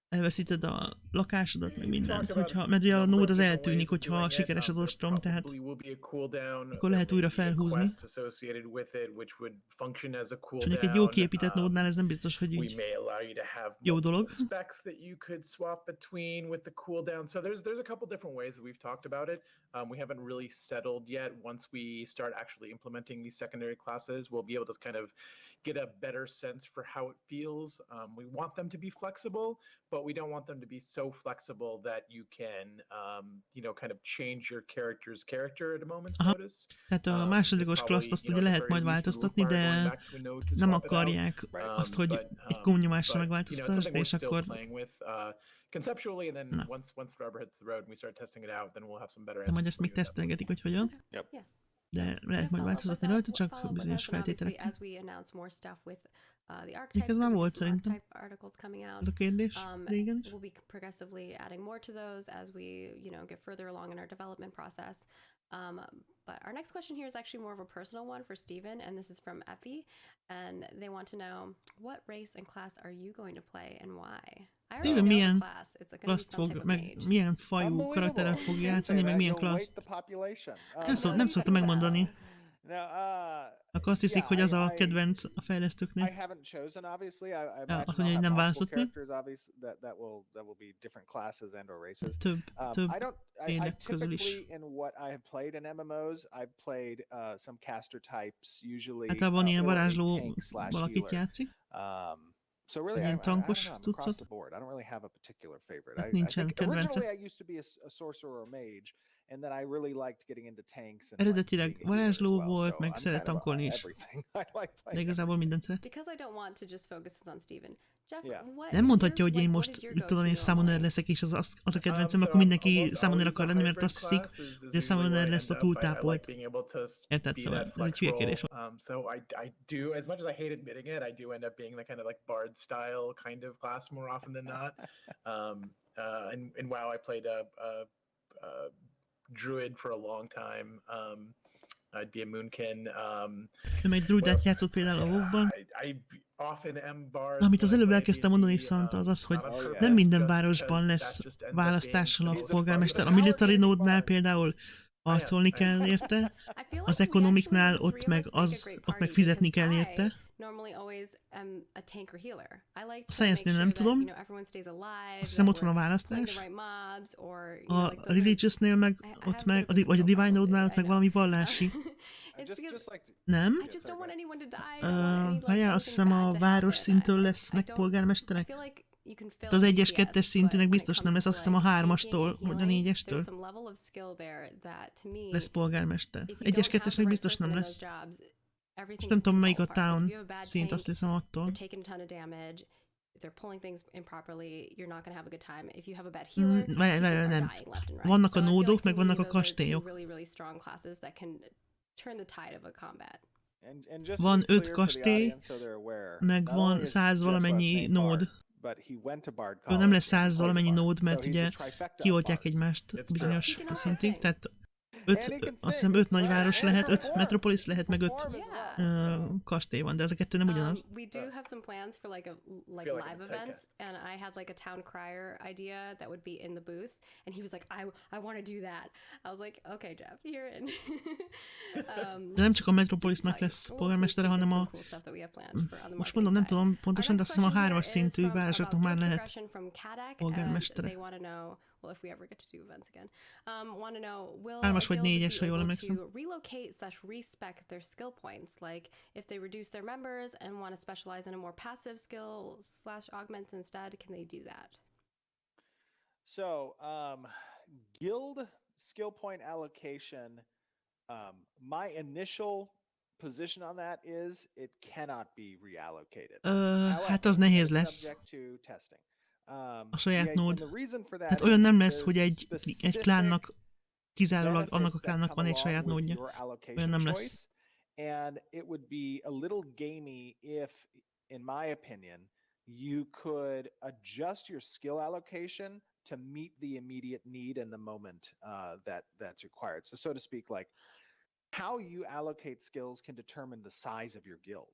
elveszíted a lakásodat, meg mindent, hogyha, mert ugye a nód az eltűnik, hogyha sikeres az ostrom, tehát akkor lehet újra felhúzni. És mondjuk egy jó kiépített nódnál ez nem biztos, hogy úgy jó dolog. Specs that you could swap between with the cooldown. So there's a couple different ways that we've talked about it. We haven't really settled yet. Once we start actually implementing these secondary classes, we'll be able to kind of get a better sense for how it feels. We want them to be flexible, but we don't want them to be so flexible that you can, kind of change your character's character at a moment's notice. Tehát a másodikos klaszt azt ugye lehet majd változtatni, de nem akarják azt, hogy egy gomnyomásra megváltoztasd, és akkor... Conceptually, and then once the rubber hits the road and we start testing it out, then we'll have some better answers. Majd ezt még tesztelgetik, hogy hogyan. De lehet majd változtatni rajta, csak bizonyos feltételekkel. Ez már volt szerintem. Ez a kérdés régen is. We'll be progressively adding more to those as we, get further along in our development process. But our next question here is actually more of a personal one for Steven, and this is from Effie, and they want to know, what race and class are you going to play and why? Steven milyen klaszt fog, meg milyen fajú karakterrel fog játszani, meg milyen klaszt. Nem szoktam megmondani. Akkor azt hiszik, hogy az a kedvenc a fejlesztőknél. Azt mondja, hogy nem választott még. Több ének közül is. Általában ilyen varázsló valakit játszik. Ilyen tankos cuccot. Hát nincsen kedvence. Eredetileg varázsló volt, meg szeret tankolni is. De igazából mindent szeret. Nem mondhatja, hogy én most, én summoner leszek, és az a kedvencem, akkor mindenki summoner akar lenni, mert azt hiszik, hogy a summoner lesz a túltápolt. Érted? Szóval ez egy hülye kérdés volt. So I do, as much as I hate admitting it, I do end up being the kind of like bard style kind of class more often than not. In WoW I played a druid for a long time. I'd be a moonkin. Egy druidát játszott például a WoW-ban. Amit az előbb elkezdtem mondani, Szanta, az az, hogy nem minden városban lesz választással a polgármester. A military node-nál például harcolni kell érte, az economicnál ott meg fizetni kell érte. A science-nél nem tudom, azt hiszem ott van a választás. A religious-nél meg ott meg, vagy a divine node-nál ott meg valami vallási. Nem? Hányán azt hiszem a város szintől lesznek polgármesterek? Az 1-es, 2-es szintűnek biztos nem lesz, azt hiszem a 3-astól, vagy a 4-estől lesz polgármester. 1-es, 2-esnek biztos nem lesz. És nem tudom melyik a town szint, azt hiszem attól. Nem. Vannak a nódok, meg vannak a kastélyok. Van 5 kastély, meg van 100 valamennyi nód. Nem lesz 100 valamennyi nód, mert ugye kioltják egymást bizonyos szintig, tehát azt hiszem 5 nagyváros lehet, 5 metropolis lehet, meg 5 kastély van, de ez a kettő nem ugyanaz. We do have some plans for like live events, and I had like a town crier idea that would be in the booth, and he was like, I want to do that. I was like, okay, Jeff, you're in. De nem csak a metropolisnak lesz polgármestere, hanem a... Most mondom, nem tudom pontosan, de azt hiszem a 3-as szintű városoknak már lehet polgármestere. 3-as vagy 4-es, ha jól emlékszem. Relocate/respec their skill points, like if they reduce their members and want to specialize in a more passive skill/augment instead, can they do that? So, guild skill point allocation, my initial position on that is it cannot be reallocated. Hát az nehéz lesz. A saját nód. Tehát olyan nem lesz, hogy egy klánnak kizárólag annak a klánnak van egy saját nódja. Olyan nem lesz. And it would be a little gamey if, in my opinion, you could adjust your skill allocation to meet the immediate need in the moment that's required. So to speak, like how you allocate skills can determine the size of your guild.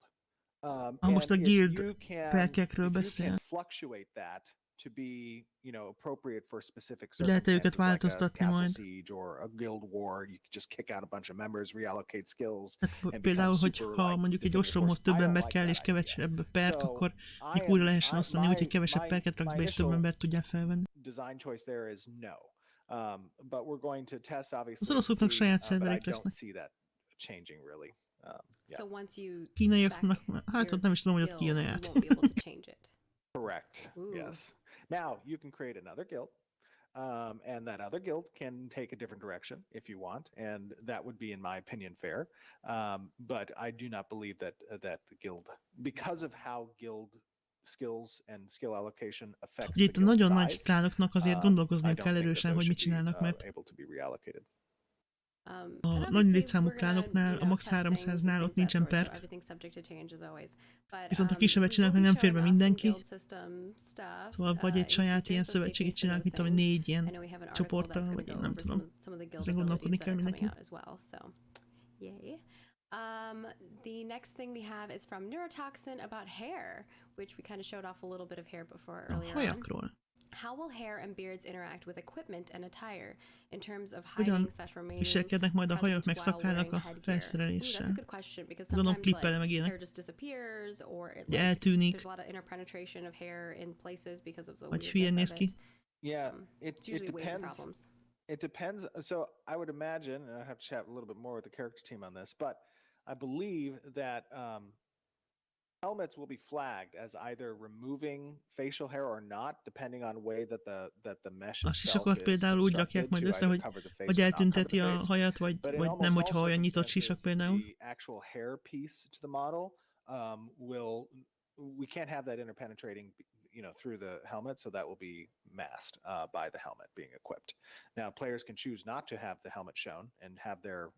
Most a guild perkekről beszél. Fluctuate that to be, appropriate for specific Lehet őket circumstances, like a változtatni castle majd. siege or a guild war. You can just kick out a bunch of members, reallocate skills, Tehát and become például, super, hogyha like, mondjuk egy definitive ostromhoz force. több I don't ember like kell that és idea. kevesebb perk, So akkor I mondjuk am újra lehessen osztani, úgy, hogy my kevesebb perket raksz be, és több initial embert tudjál felvenni. design choice there is no. But we're going to test obviously Az and oroszoknak see, saját but I szervereik don't lesznek. see that changing really. Yeah. So once you Kínaiaknak, spec hát your ott nem is tudom, hogy ott guild, you kijön-e át. won't be able to change it. Correct. Ooh. Yes. Now you can create another guild, and that other guild can take a different direction if you want, and that would be, in my opinion, fair. But I do not believe that the guild, because of how guild skills and skill allocation affects the Itt a guild nagyon nagy size, klánoknak azért I gondolkozniuk don't kell think that erősen, those hogy mit should be csinálnak, mert able to be reallocated. And a nagy obviously létszámú we're gonna, klánoknál, a max test things 300-nál and ott things that nincsen sort, so perk. everything's subject to change as always. But, Viszont a we kisebbet will csinálnak, be meg nem fér be showing off some mindenki. guild system stuff, Szóval vagy egy in saját future, ilyen so stay szövetséget tuned for csinálnak, those mint tudom, things. 4 ilyen I know we have an article csoporttal, that's going vagy to én go nem over tudom. some of the guild Ezen gondolkodni abilities that kell are coming mindenki. out as well, so yay. The next thing we have is from Neurotoxin about hair, which we kind of showed off a little bit of hair before A earlier on. hajakról. How will hair and beards interact with equipment and attire in terms of Hogyan hiding/remaining viselkednek majd a hajak present meg while wearing szakálak a headgear? Ooh, that's a felszereléssel? good question because Gondolom sometimes klippelre meg like ilyenek. hair just disappears or it, Ugye like, eltűnik, there's a lot of interpenetration of hair in places because of the vagy hülyén weirdness néz of ki. it. Yeah, It's it usually weighting depends. problems. It depends. So I would imagine, and I have to chat a little bit more with the character team on this, but I believe that helmets will be flagged as either removing facial hair or not, depending on way that the mesh A itself sisakot is például úgy rakják constructed majd to össze, either hogy cover the face vagy or not cover eltünteti the a face. hajat, But in vagy nem, almost hogyha all olyan nyitott sisak circumstances, például. the actual hair piece to the model we can't have that interpenetrating, through the helmet, so that will be masked by the helmet being equipped. Now, players can choose not to have the helmet shown and have their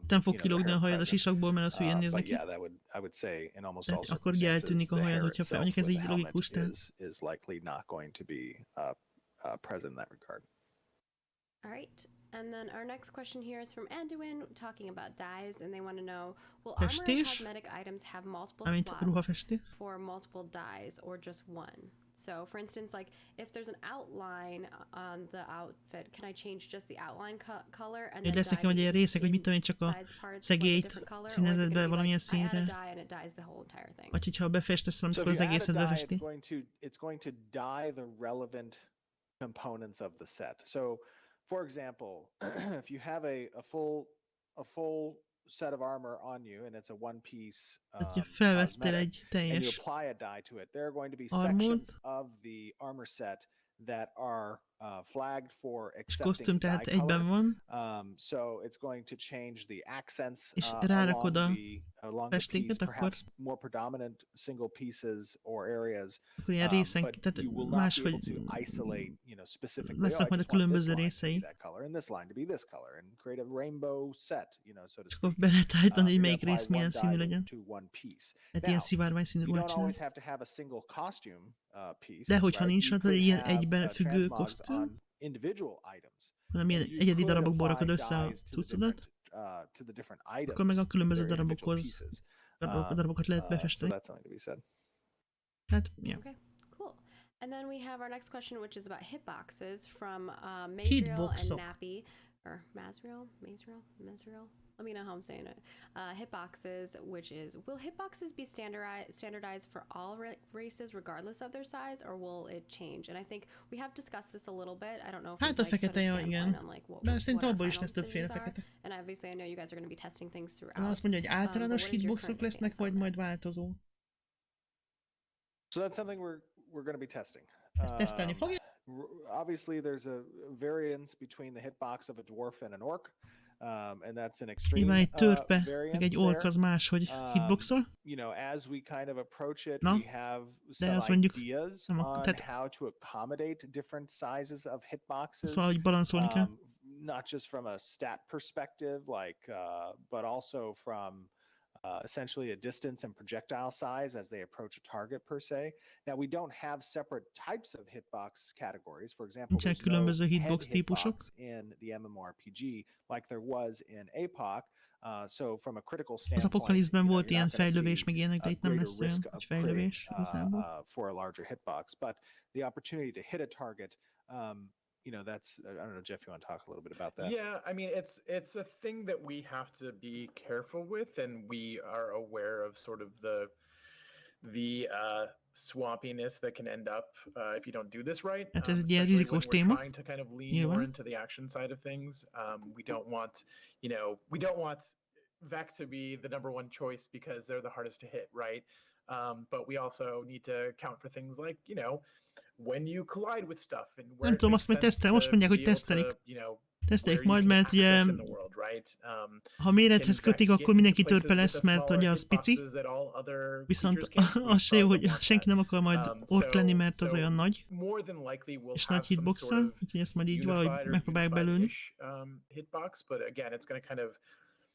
Nem fog their kilógni a hair hajad a present. sisakból, mert az hülyén néz But neki. yeah, I would say in almost all Tehát akkor ugye circumstances, eltűnik a the hajad, hair hogyha fel, itself mondjuk ez with the így helmet logikus, tehát is likely not going to be present in that regard. All right. And then our next question here is from Anduin talking about dyes, and they want to know, will armor and Festés, cosmetic items have multiple amint slots ruhafestés. for multiple dyes or just one? So for instance, like if there's an outline on the outfit, can I change just the outline color and Hogy then lesznek dye vagy ilyen the részek, hogy mit tudom én, csak a insides parts like a szegélyt different color, or is it színezed gonna be be valamilyen like I add a színre. dye and it dyes the whole entire thing? Vagy hogyha befestesz valamit, So akkor if az you add a egészet die, befesti. it's going to dye the relevant components of the set. So, for example, if you have a full set of armor on you and it's a one piece Tehát, hogyha felvesztél cosmetic, egy and you teljes apply a die to it, there are going to be armort, sections of the armor set that are flagged for és accepting kosztüm, tehát dye egyben color. van, So it's going to change the accents és along rárakod a the piece, festéket, akkor, perhaps more predominant single pieces or areas. akkor ilyen részen, But tehát you will not be máshogy able to isolate, specifically. lesznek majd a I just want különböző this line to be részei, that color and this line to be this color, and create a rainbow set, so to és akkor speak. be lehet állítani, hogy You're melyik gonna rész apply milyen one színű dye legyen. to one piece. Tehát ilyen Now, szivárvány színű you ruhát don't csinálni. always have to have a single costume piece. De hogyha Right? nincs You rajta egy could ilyen have egyben függő transmogs kosztüm, on individual items. hanem ilyen And you egyedi could darabokból apply rakod össze a dyes to the cuccodat, to the different akkor meg a items if különböző they're individual darabokhoz pieces. darabokat lehet So befesteni. that's something to be said. Hát, ja. Okay, cool. And then we have our next question, which is about hitboxes from Mazriel and Hitboxok. Nappy, or Mazriel? Let me know how I'm saying it. Hitboxes, which is, will hitboxes be standardized for all races regardless of their size, or will it change? And I think we have discussed this a little bit. I don't know if Hát we've a like, put a fekete, igen. standpoint on like what Bár szerintem our abból is final lesz többféle decisions are. fekete. And obviously I know you guys are going to be testing things throughout. Azt mondja, hogy általános what is your hitboxok current lesznek, stance on vagy that? majd változó. So that's something we're going to be testing. Ezt tesztelni fogja? Obviously, there's a variance between the hitbox of a dwarf and an orc, and that's an extreme Nyilván egy törpe, meg variance egy ork there. az máshogy hitboxol. As we kind of approach it, Na, we have de some azt mondjuk, ideas nem, on tehát how to accommodate different sizes of hitboxes. ezt valahogy balanszolni kell. Not just from a stat perspective, but also from essentially a distance and projectile size as they approach a target per se. Now we don't have separate types of hitbox categories. For example, Nincsenek there's no különböző head hitbox típusok. hitbox in the MMORPG like there was in APOC. So from a critical Az standpoint, Apocalypse-ben volt you're ilyen not gonna fejlődés, see meg ilyenek, de a itt nem greater lesz olyan risk nagy of critting fejlődés igazából. for a larger hitbox, but the opportunity to hit a target, that's, I don't know, Jeff, you want to talk a little bit about that? Yeah, I mean, it's a thing that we have to be careful with, and we are aware of sort of the swampiness that can end up if you don't do this right. Hát ez egy ilyen Especially when rizikós we're téma. trying to kind of lean Nyilván. more into the action side of things. We don't want, we don't want Vec to be the number one choice because they're the hardest to hit, right? But we also need to account for things like, when you collide with stuff and where Nem tudom, azt majd tesztel, most mondják, hogy tesztelik. Tesztelik majd, mert ugye ha mérethez kötik, akkor mindenki törpe lesz, mert ugye az pici. Viszont az se jó, hogy senki nem akar majd ork lenni, mert az olyan nagy. És nagy hitbox-a, úgyhogy ezt majd így valahogy megpróbálják belőni.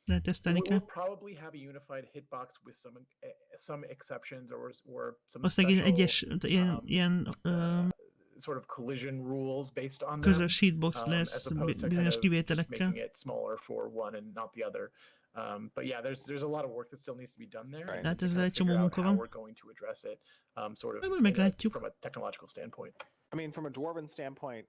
Lehet tesztelni kell. Aztán egyes ilyen sort of collision rules based on közös hitbox lesz bizonyos kivételekkel. But yeah, there's a lot of work that still needs to be done there. Tehát ezzel egy csomó munka van. We're going to address it sort of from a technological standpoint. I mean, from a dwarven standpoint,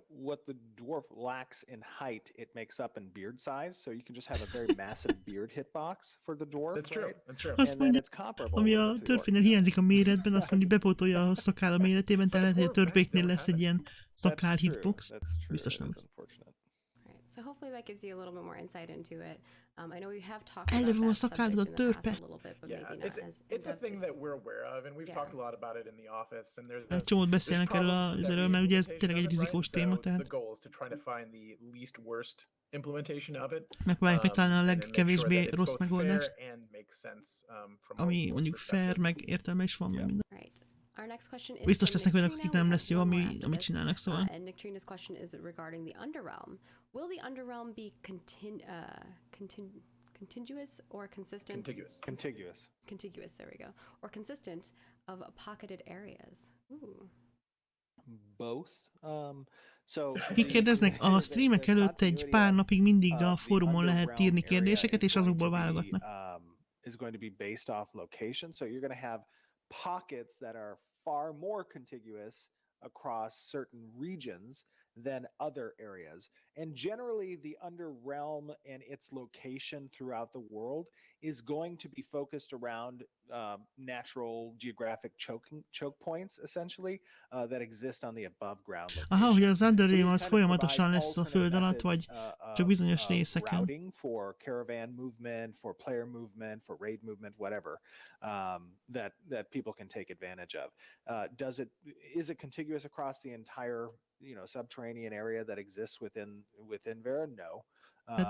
what the dwarf lacks in height, it makes up in beard size. So you can just have a very massive beard hitbox for the dwarf. That's true. Right? That's true. Azt mondja, ami a törpénél hiányzik a méretben, azt mondja, bepótolja a szakál a méretében, tehát hogy a törpéknél lesz egy ilyen szakál hitbox. Biztos nem. So hopefully that gives you a little bit more insight into it. I know we have talked about that subject in the past a little bit, but maybe not as it's a thing that we're aware of, and we've talked a lot about it in the office. And egy csomót beszélnek erről, mert ugye ez tényleg egy rizikós téma, tehát the goal is to try to find the least worst implementation of it. Megpróbáljuk megtalálni a legkevésbé rossz megoldást, ami mondjuk fair, meg értelme is van, meg minden. Biztos lesznek olyanok, akik nem lesz jó, amit csinálnak, szóval. And Nick Trina's question is regarding the Underrealm. Will the Underrealm be contiguous or consistent? Contiguous, there we go. Or consistent of pocketed areas? Ooh. Both. Kikérdeznek, a streamek előtt egy pár napig mindig a fórumon lehet írni kérdéseket, és azokból válogatnak. Is going to be based off location, so you're going to have pockets that are far more contiguous across certain regions than other areas. And generally, the Underrealm and its location throughout the world is going to be focused around natural geographic choke points, essentially, that exist on the above ground location. Aha, hogy az Underrealm az folyamatosan lesz a föld alatt, vagy csak bizonyos részeken. Routing for caravan movement, for player movement, for raid movement, whatever, that people can take advantage of. Is it contiguous across the entire subterranean area that exists within Vera? No.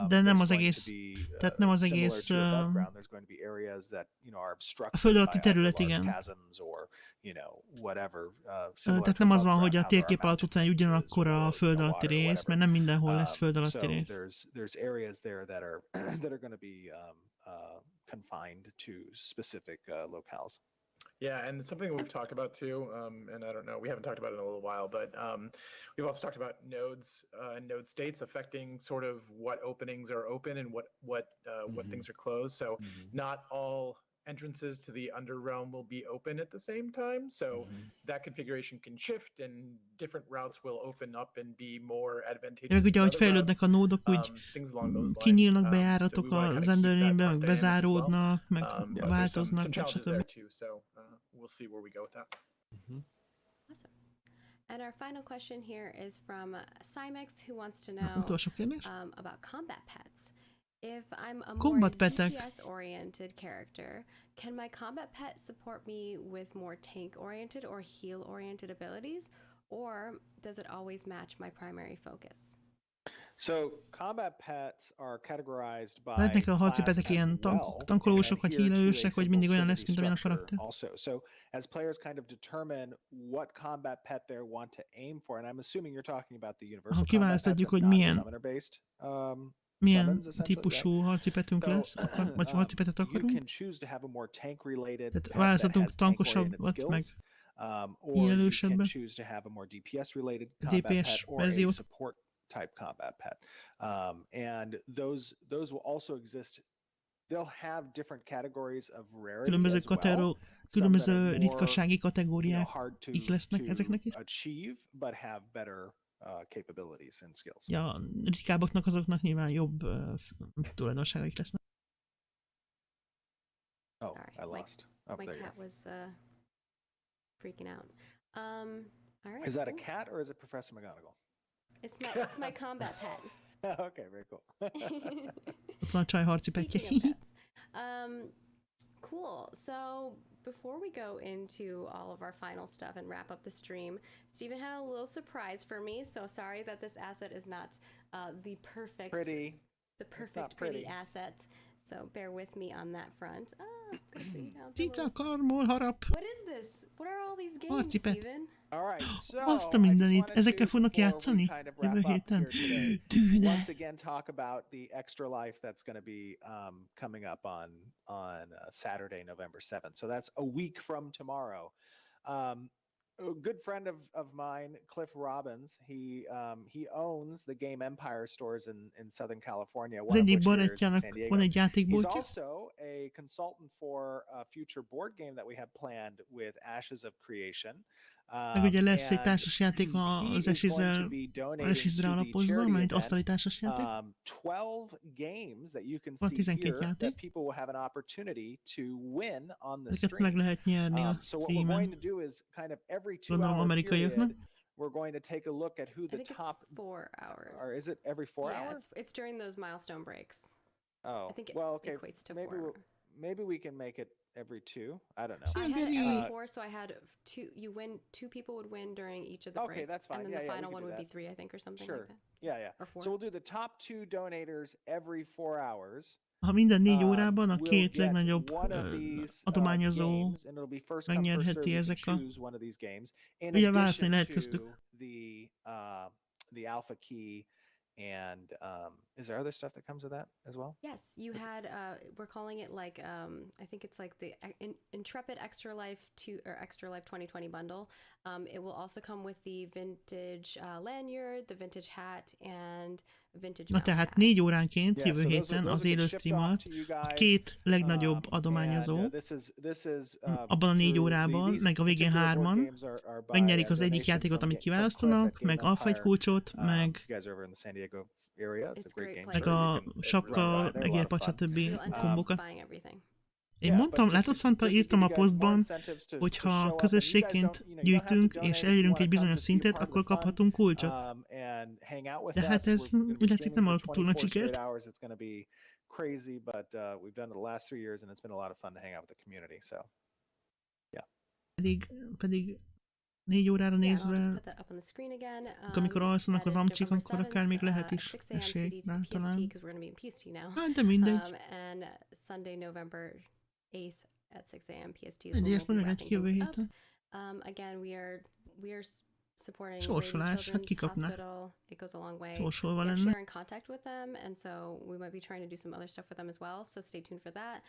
De nem az egész, tehát nem az egész a föld alatti terület, igen. Tehát nem az van, hogy a térkép alatt után ugyanakkor a föld alatti rész, mert nem mindenhol lesz föld alatti rész. There's areas there that are going to be confined to specific locales. Yeah, and something we've talked about too, and I don't know, we haven't talked about it in a little while, but we've also talked about nodes and node states affecting sort of what openings are open and what things are closed. So not all entrances to the Underrealm will be open at the same time. So that configuration can shift and different routes will open up and be more advantageous. Meg ugye, ahogy fejlődnek a nódok, úgy kinyílnak bejáratok az Underrealmbe, meg bezáródnak, meg változnak, stb. We'll see where we go with that. Awesome. And our final question here is from Cymex, who wants to know about combat pets. If I'm a more DPS-oriented character, can my combat pet support me with more tank-oriented or heal-oriented abilities, or does it always match my primary focus? So combat pets are categorized by lehetnek a harci petek ilyen tankolósok vagy hílelősek, vagy mindig olyan lesz, mint amilyen a karakter. Also, so as players kind of determine what combat pet they want to aim for, and I'm assuming you're talking about the universal combat pets, hogy milyen típusú harci petünk lesz, vagy harci petet akarunk. Tehát választhatunk tankosabbat, meg hílelősebbet, DPS verziót, type combat pet. And those will also exist. They'll have different categories of rarity Különböző, as well. különböző more, ritkasági kategóriák hard to lesznek ezeknek is. achieve, but have better capabilities and skills. Ja, ritkábbaknak azoknak nyilván jobb tulajdonságaik lesznek. Oh, Sorry, I lost. Oh, My there you cat go. was freaking out. All right. Is that a cool. cat or is it Professor McGonagall? It's my combat pet. Okay, very cool. Ott van a csaj harci Speaking petje. of pets. Cool. So before we go into all of our final stuff and wrap up the stream, Stephen had a little surprise for me. So sorry that this asset is not the perfect, Pretty. the perfect pretty asset. So bear with me on that front. Good for you. Cica, karmol, harap. What is this? What are all these games, Harci pet. Stephen? All right, so Azt a I just mindenit. wanted Ezekkel to, fognak before we játszani kind of jövő wrap up héten. here today, Tűne. once again talk about the extra life that's going to be coming up on Saturday, November 7th. So that's a week from tomorrow. A good friend of mine, Cliff Robbins, he owns the Game Empire stores in Southern California. Az One of egyik which here is in barátjának San Diego. van egy He's játékboltja. also a consultant for a future board game that we have planned with Ashes of Creation. Meg ugye lesz egy And társas játék he az is going to Ashes-zel, be donating Ashes-re to the alapozva, charity majd event, asztali társas játék. 12 games that you can Van see 12 here játék. that people will have an opportunity to win on the Ezeket meg stream. lehet nyerni a So what we're going streamen. to do is kind of every Gondolom 2-hour amerikaiaknak. period, we're going to take a look at who I the think top, it's 4 hours. or is it every 4 yeah, hours? it's during those milestone breaks. Oh, I think it well, okay. equates to maybe 4. maybe we can make it every 2. I don't know. See, I had it Maybe- every 4, so I had 2. You win. 2 people would win during each of the Okay, breaks, that's fine. and then Yeah, the yeah, we final can one do would be that. 3, I think, or something Sure. like that. Yeah. Or 4. So we'll do the top 2 donators every 4 hours. Ha minden 4 órában a We'll két get legnagyobb one of these, adományozó games, and it'll be first come, first megnyerheti served. You can ezek a... choose one of these games. In Ugye vászni addition lehet to köztük. the alpha key, and is there other stuff that comes with that as well? Yes, you had. We're calling it like. I think it's like the Intrepid Extra Life 2 or Extra Life 2020 bundle. It will also come with the vintage lanyard, the vintage hat, and vintage. Na mouse tehát pad. 4 óránként Yeah, jövő so héten az élő stream alatt a két legnagyobb adományozó abban a 4 órában, meg a végén 3-an megnyerik az egyik játékot, amit kiválasztanak, meg alfa egy kulcsot, meg meg a sapka, egérpad, stb. You'll end up kombokat. buying everything. Én mondtam, látod, Szanta, írtam a posztban, hogyha közösségként gyűjtünk, és elérünk egy bizonyos szintet, akkor kaphatunk kulcsot. De hát ez úgy látszik nem alakult túl nagy sikert. Crazy, but we've done it the last 3 years, and it's been a lot of fun to hang out with the community. So, Pedig 4 órára Yeah, and I'll just nézve, put that up on the screen again. amikor alszanak that az is amcsik, November akkor akár 7th, még lehet is 6 a.m. esély PST, rá talán. because we're going to be in PST now. Hát, de mindegy. And Sunday, November 8th at 6 a.m. PST is when Egy we'll ezt be meglátjuk wrapping jövő things up. héten. Again, we are supporting Sorsolás, Lady hát Children's ki kapná? Hospital. It goes a long way. Sorsolva We lenne. actually are in contact with them, and so we might be trying to do some other stuff with them as well. So stay tuned for that.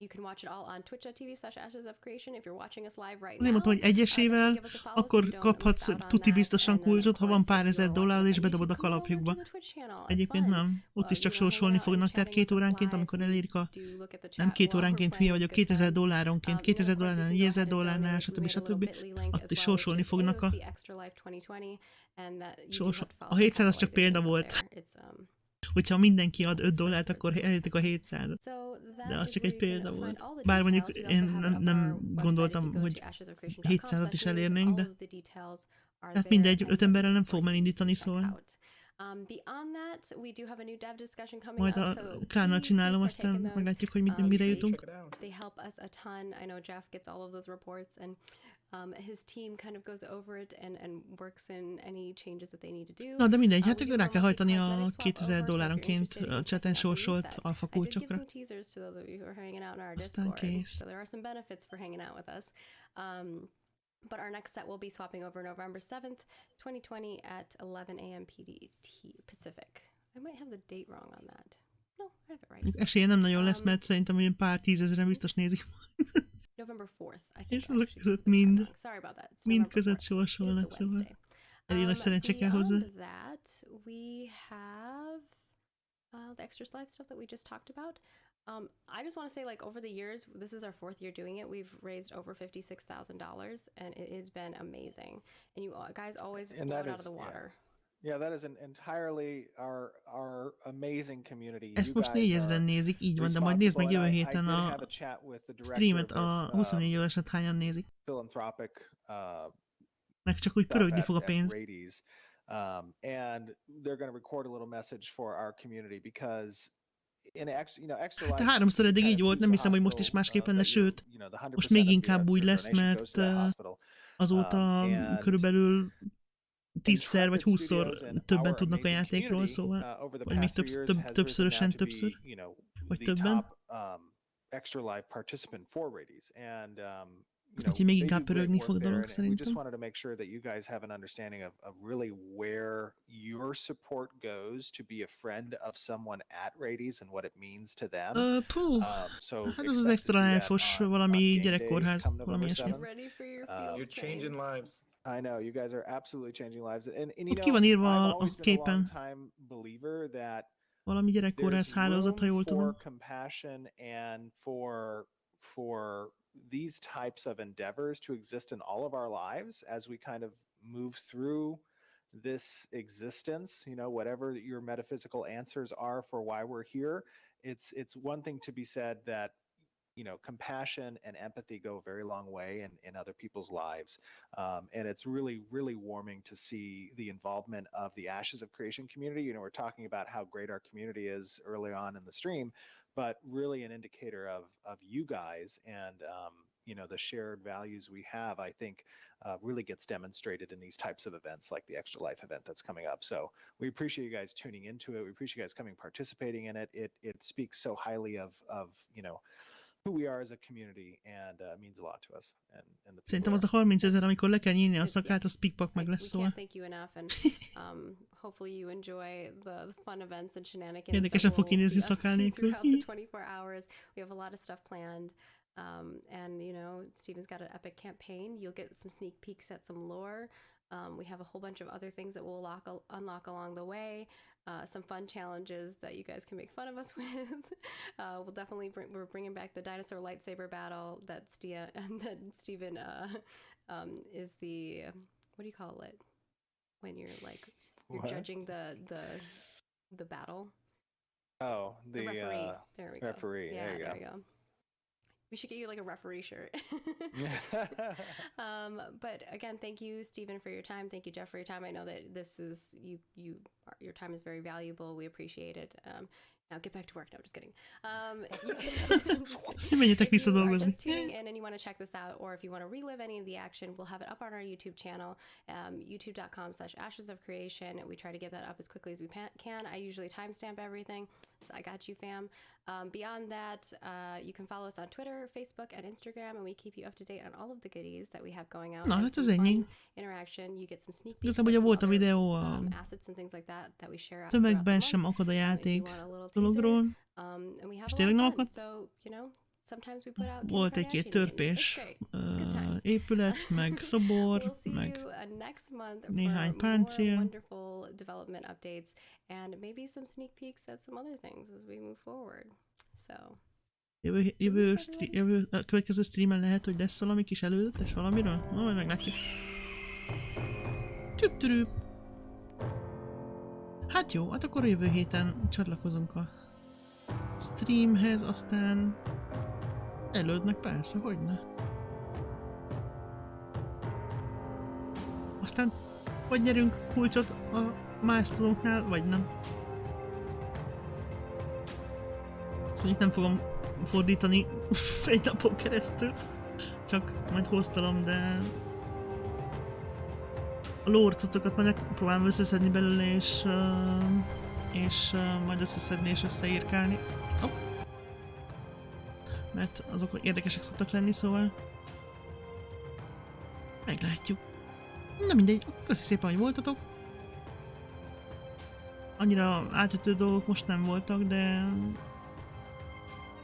You can watch it all on twitch.tv/ashes-of-creation if you're watching us live right Azért now. mondtam, hogy egyesével, Give us a follow so akkor you don't kaphatsz miss out on tuti that. biztosan And then, of kulcsot, ha van course, pár if ezer you're dollárod, és watching us on bedobod a YouTube, come over to kalapjukba. the Twitch channel. It's Egyébként fun. nem. Ott is csak You know, hang sorsolni out and fognak, tehát chatting 2 with us óránként, live. amikor elérik a... Do look at the Nem chat 2 while we're óránként, hülye playing vagyok, with good 2000 friends. dolláronként, 2000 And then, of course, dollárnál, you can go 1000 ahead and dollárnál, donate. We stb. made a little stb. bit.ly link Ott as is well, sorsolni which is fognak a... AOC Extra Life 2020, and that you do have to follow A the 700 az csak példa capitalizations volt. up there. It's Hogyha mindenki ad 5 dollárt, akkor elértük a 700-at. So that De is az csak where egy you can példa find volt. all the Bár mondjuk details. We én also have it up nem our website gondoltam, if you go hogy to ashes-of-creation.com/news. 700-at is elérnénk, All de... of the details are Tehát there mindegy, and 5 emberrel nem fog important elindítani, to check szóval... out. Beyond that, we do have a new dev discussion coming Majd up, a so klánnal please csinálom, partake in aztán those. meglátjuk, hogy mire They- jutunk. Check it out. They help us a ton. I know Jeff gets all of those reports, and his team kind of goes over it and works in any changes that they need to do. Na, de mindegy, We hát do rá have kell a hajtani monthly a cosmetic swap 2000 over, so if you're dolláronként interested in a chaten checking out the new sorsolt set. alfa I did give kulcsokra. some teasers to those of you who are hanging out in our Aztán Discord, kész. so there are some benefits for hanging out with us. But our next set will be swapping over November 7th, 2020 at 11 a.m. PDT Pacific. I might have the date wrong on that. No, I have it right. Mondjuk esélye nem nagyon lesz, mert szerintem olyan pár tízezeren biztos nézik. November 4th, I think. És I azok actually között said the time mind- wrong. Sorry about that. It's Mind November között 4th. It is the sorsolnak, szóval... Wednesday. Elég nagy szerencse kell hozzá. Beyond that, we have the extra life stuff that we just talked about. I just want to say, like, over the years, this is our 4th year doing it. We've raised over $56,000, and it has been amazing. And you guys always blow it out of the water. Yeah, that is entirely our amazing community. Ezt most 4000-en nézik, így van, de majd nézd meg jövő héten a streamet, a 24 órásat hányan nézik. Philanthropic, meg csak úgy pörögni fog a pénz. And they're going to record a little message for our community because Hát 3-szor eddig így volt, nem hiszem, hogy most is másképp lenne, sőt, most még inkább úgy lesz, mert azóta körülbelül 10-szer vagy 20-szor többen tudnak a játékról, szóval, vagy még többszörösen többször, vagy többen. Úgyhogy még inkább pörögni fog a dolog szerintem. We just wanted to make sure that you guys have an understanding of really where your support goes to be a friend of someone at Radies and what it means to them. Hát ez az extra elfos valami gyerekkórház, valami ilyesmi. You're changing lives. I know, you guys are absolutely changing lives. And you Ott ki van írva know, a képen. Valami gyerekkórház hálózat, ha jól tudom. Compassion and for these types of endeavors to exist in all of our lives as we kind of move through this existence, whatever your metaphysical answers are for why we're here. It's one thing to be said that compassion and empathy go a very long way in other people's lives. And it's really, really warming to see the involvement of the Ashes of Creation community. We're talking about how great our community is early on in the stream, but really an indicator of you guys and, the shared values we have, I think, really gets demonstrated in these types of events like the Extra Life event that's coming up. So we appreciate you guys tuning into it. We appreciate you guys coming, participating in it. It speaks so highly of who we are as a community, and means a lot to us. And Szerintem az a 30 000, amikor le kell nyílni a szakát, az pikpak meg lesz, szóval. Thank you enough, and hopefully you enjoy the fun events and shenanigans. Érdekesen fog kinézni szakál nélkül. Throughout the 24 hours, we have a lot of stuff planned. And Steven's got an epic campaign. You'll get some sneak peeks at some lore. We have a whole bunch of other things that we'll unlock along the way. Some fun challenges that you guys can make fun of us with. We'll definitely we're bringing back the dinosaur lightsaber battle that Steven is the, what do you call it when you're judging the battle? Oh, the referee. There we go. Referee. Yeah, there you go. We should get you like a referee shirt. But again, thank you, Stephen, for your time. Thank you, Jeff, for your time. I know that this is your time is very valuable. We appreciate it. Now get back to work. No, just kidding. If you are just tuning in and you want to check this out, or if you want to relive any of the action, we'll have it up on our YouTube channel, youtube.com/ashesofcreation. We try to get that up as quickly as we can. I usually timestamp everything, so I got you, fam. Beyond that, you can follow us on Twitter, Facebook, and Instagram, and we keep you up to date on all of the goodies that we have going out. Na, hát ez ennyi. Interaction, you get some sneak peeks. Igazából ugye volt a videó assets and things like that we share out. Tömegben sem akad a játék dologról. És tényleg nem akad? Volt egy-két törpés épület, meg szobor, meg néhány páncél. Jövő következő streamen lehet, hogy lesz valami kis előzetes valamiről? Na, majd meglátjuk. Tüp-türüp. Hát jó, hát akkor jövő héten csatlakozunk a streamhez, aztán előd persze, hogyne. Aztán vagy nyerünk kulcsot a milestone-oknál, vagy nem. Szóval nem fogom fordítani egy napon keresztül, csak majd hoztalom, de a lore cuccokat majd próbálom összeszedni belőle, és majd összeszedni és összeírkálni. Oh. Mert azok érdekesek szoktak lenni, szóval meglátjuk. Na mindegy, köszi szépen, hogy voltatok. Annyira átütő dolgok most nem voltak, de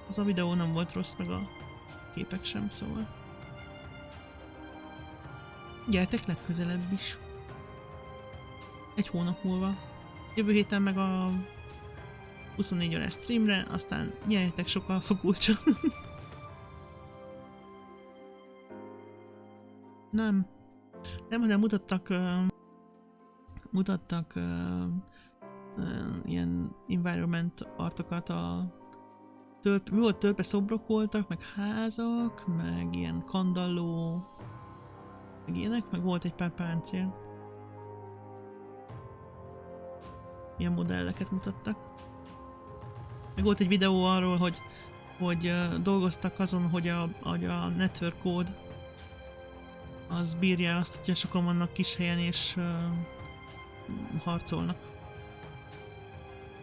az a videó nem volt rossz, meg a képek sem, szóval gyertek legközelebb is. Egy hónap múlva. Jövő héten meg a 24 órás streamre, aztán nyerjetek sok alfakulcsot. Nem, hanem mutattak ilyen environment artokat mi volt, törpe szobrok voltak, meg házak, meg ilyen kandalló, meg ilyenek, meg volt egy pár páncél. Ilyen modelleket mutattak. Meg volt egy videó arról, hogy dolgoztak azon, hogy a network code az bírja azt, hogyha sokan vannak kis helyen és harcolnak.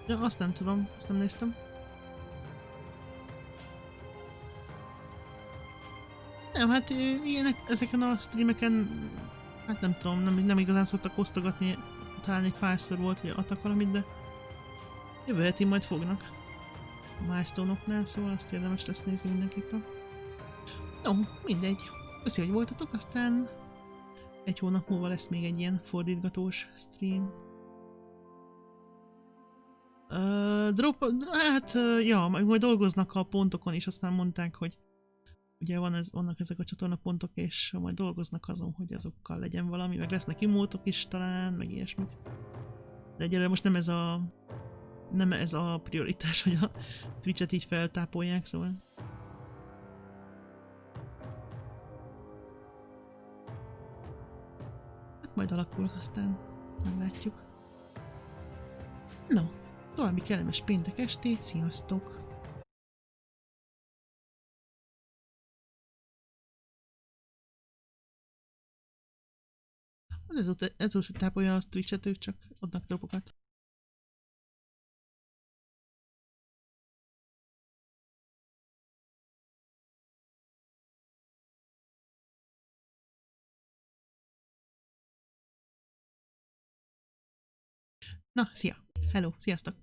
Ja, azt nem tudom, azt nem néztem. Nem, hát ilyenek, ezeken a streameken, hát nem tudom, nem igazán szoktak osztogatni, talán egy párszor volt, hogy adtak valamit, de jövő heti majd fognak a milestone-oknál, szóval azt érdemes lesz nézni mindenképpen. Jó, mindegy. Köszi, hogy voltatok, aztán egy hónap múlva lesz még egy ilyen fordítgatós stream. Ja, majd dolgoznak a pontokon is, azt már mondták, hogy ugye vannak ezek a csatornapontok, és majd dolgoznak azon, hogy azokkal legyen valami, meg lesznek imótok is talán, meg ilyesmik. De egyelőre most nem ez a prioritás, hogy a Twitch-et így feltápolják, szóval. Hát majd alakul, aztán meglátjuk. No, további kellemes péntek estét, sziasztok! Ezóta tápolja a Twitch-et, ők csak adnak dropokat. Na, szia! Hello, sziasztok!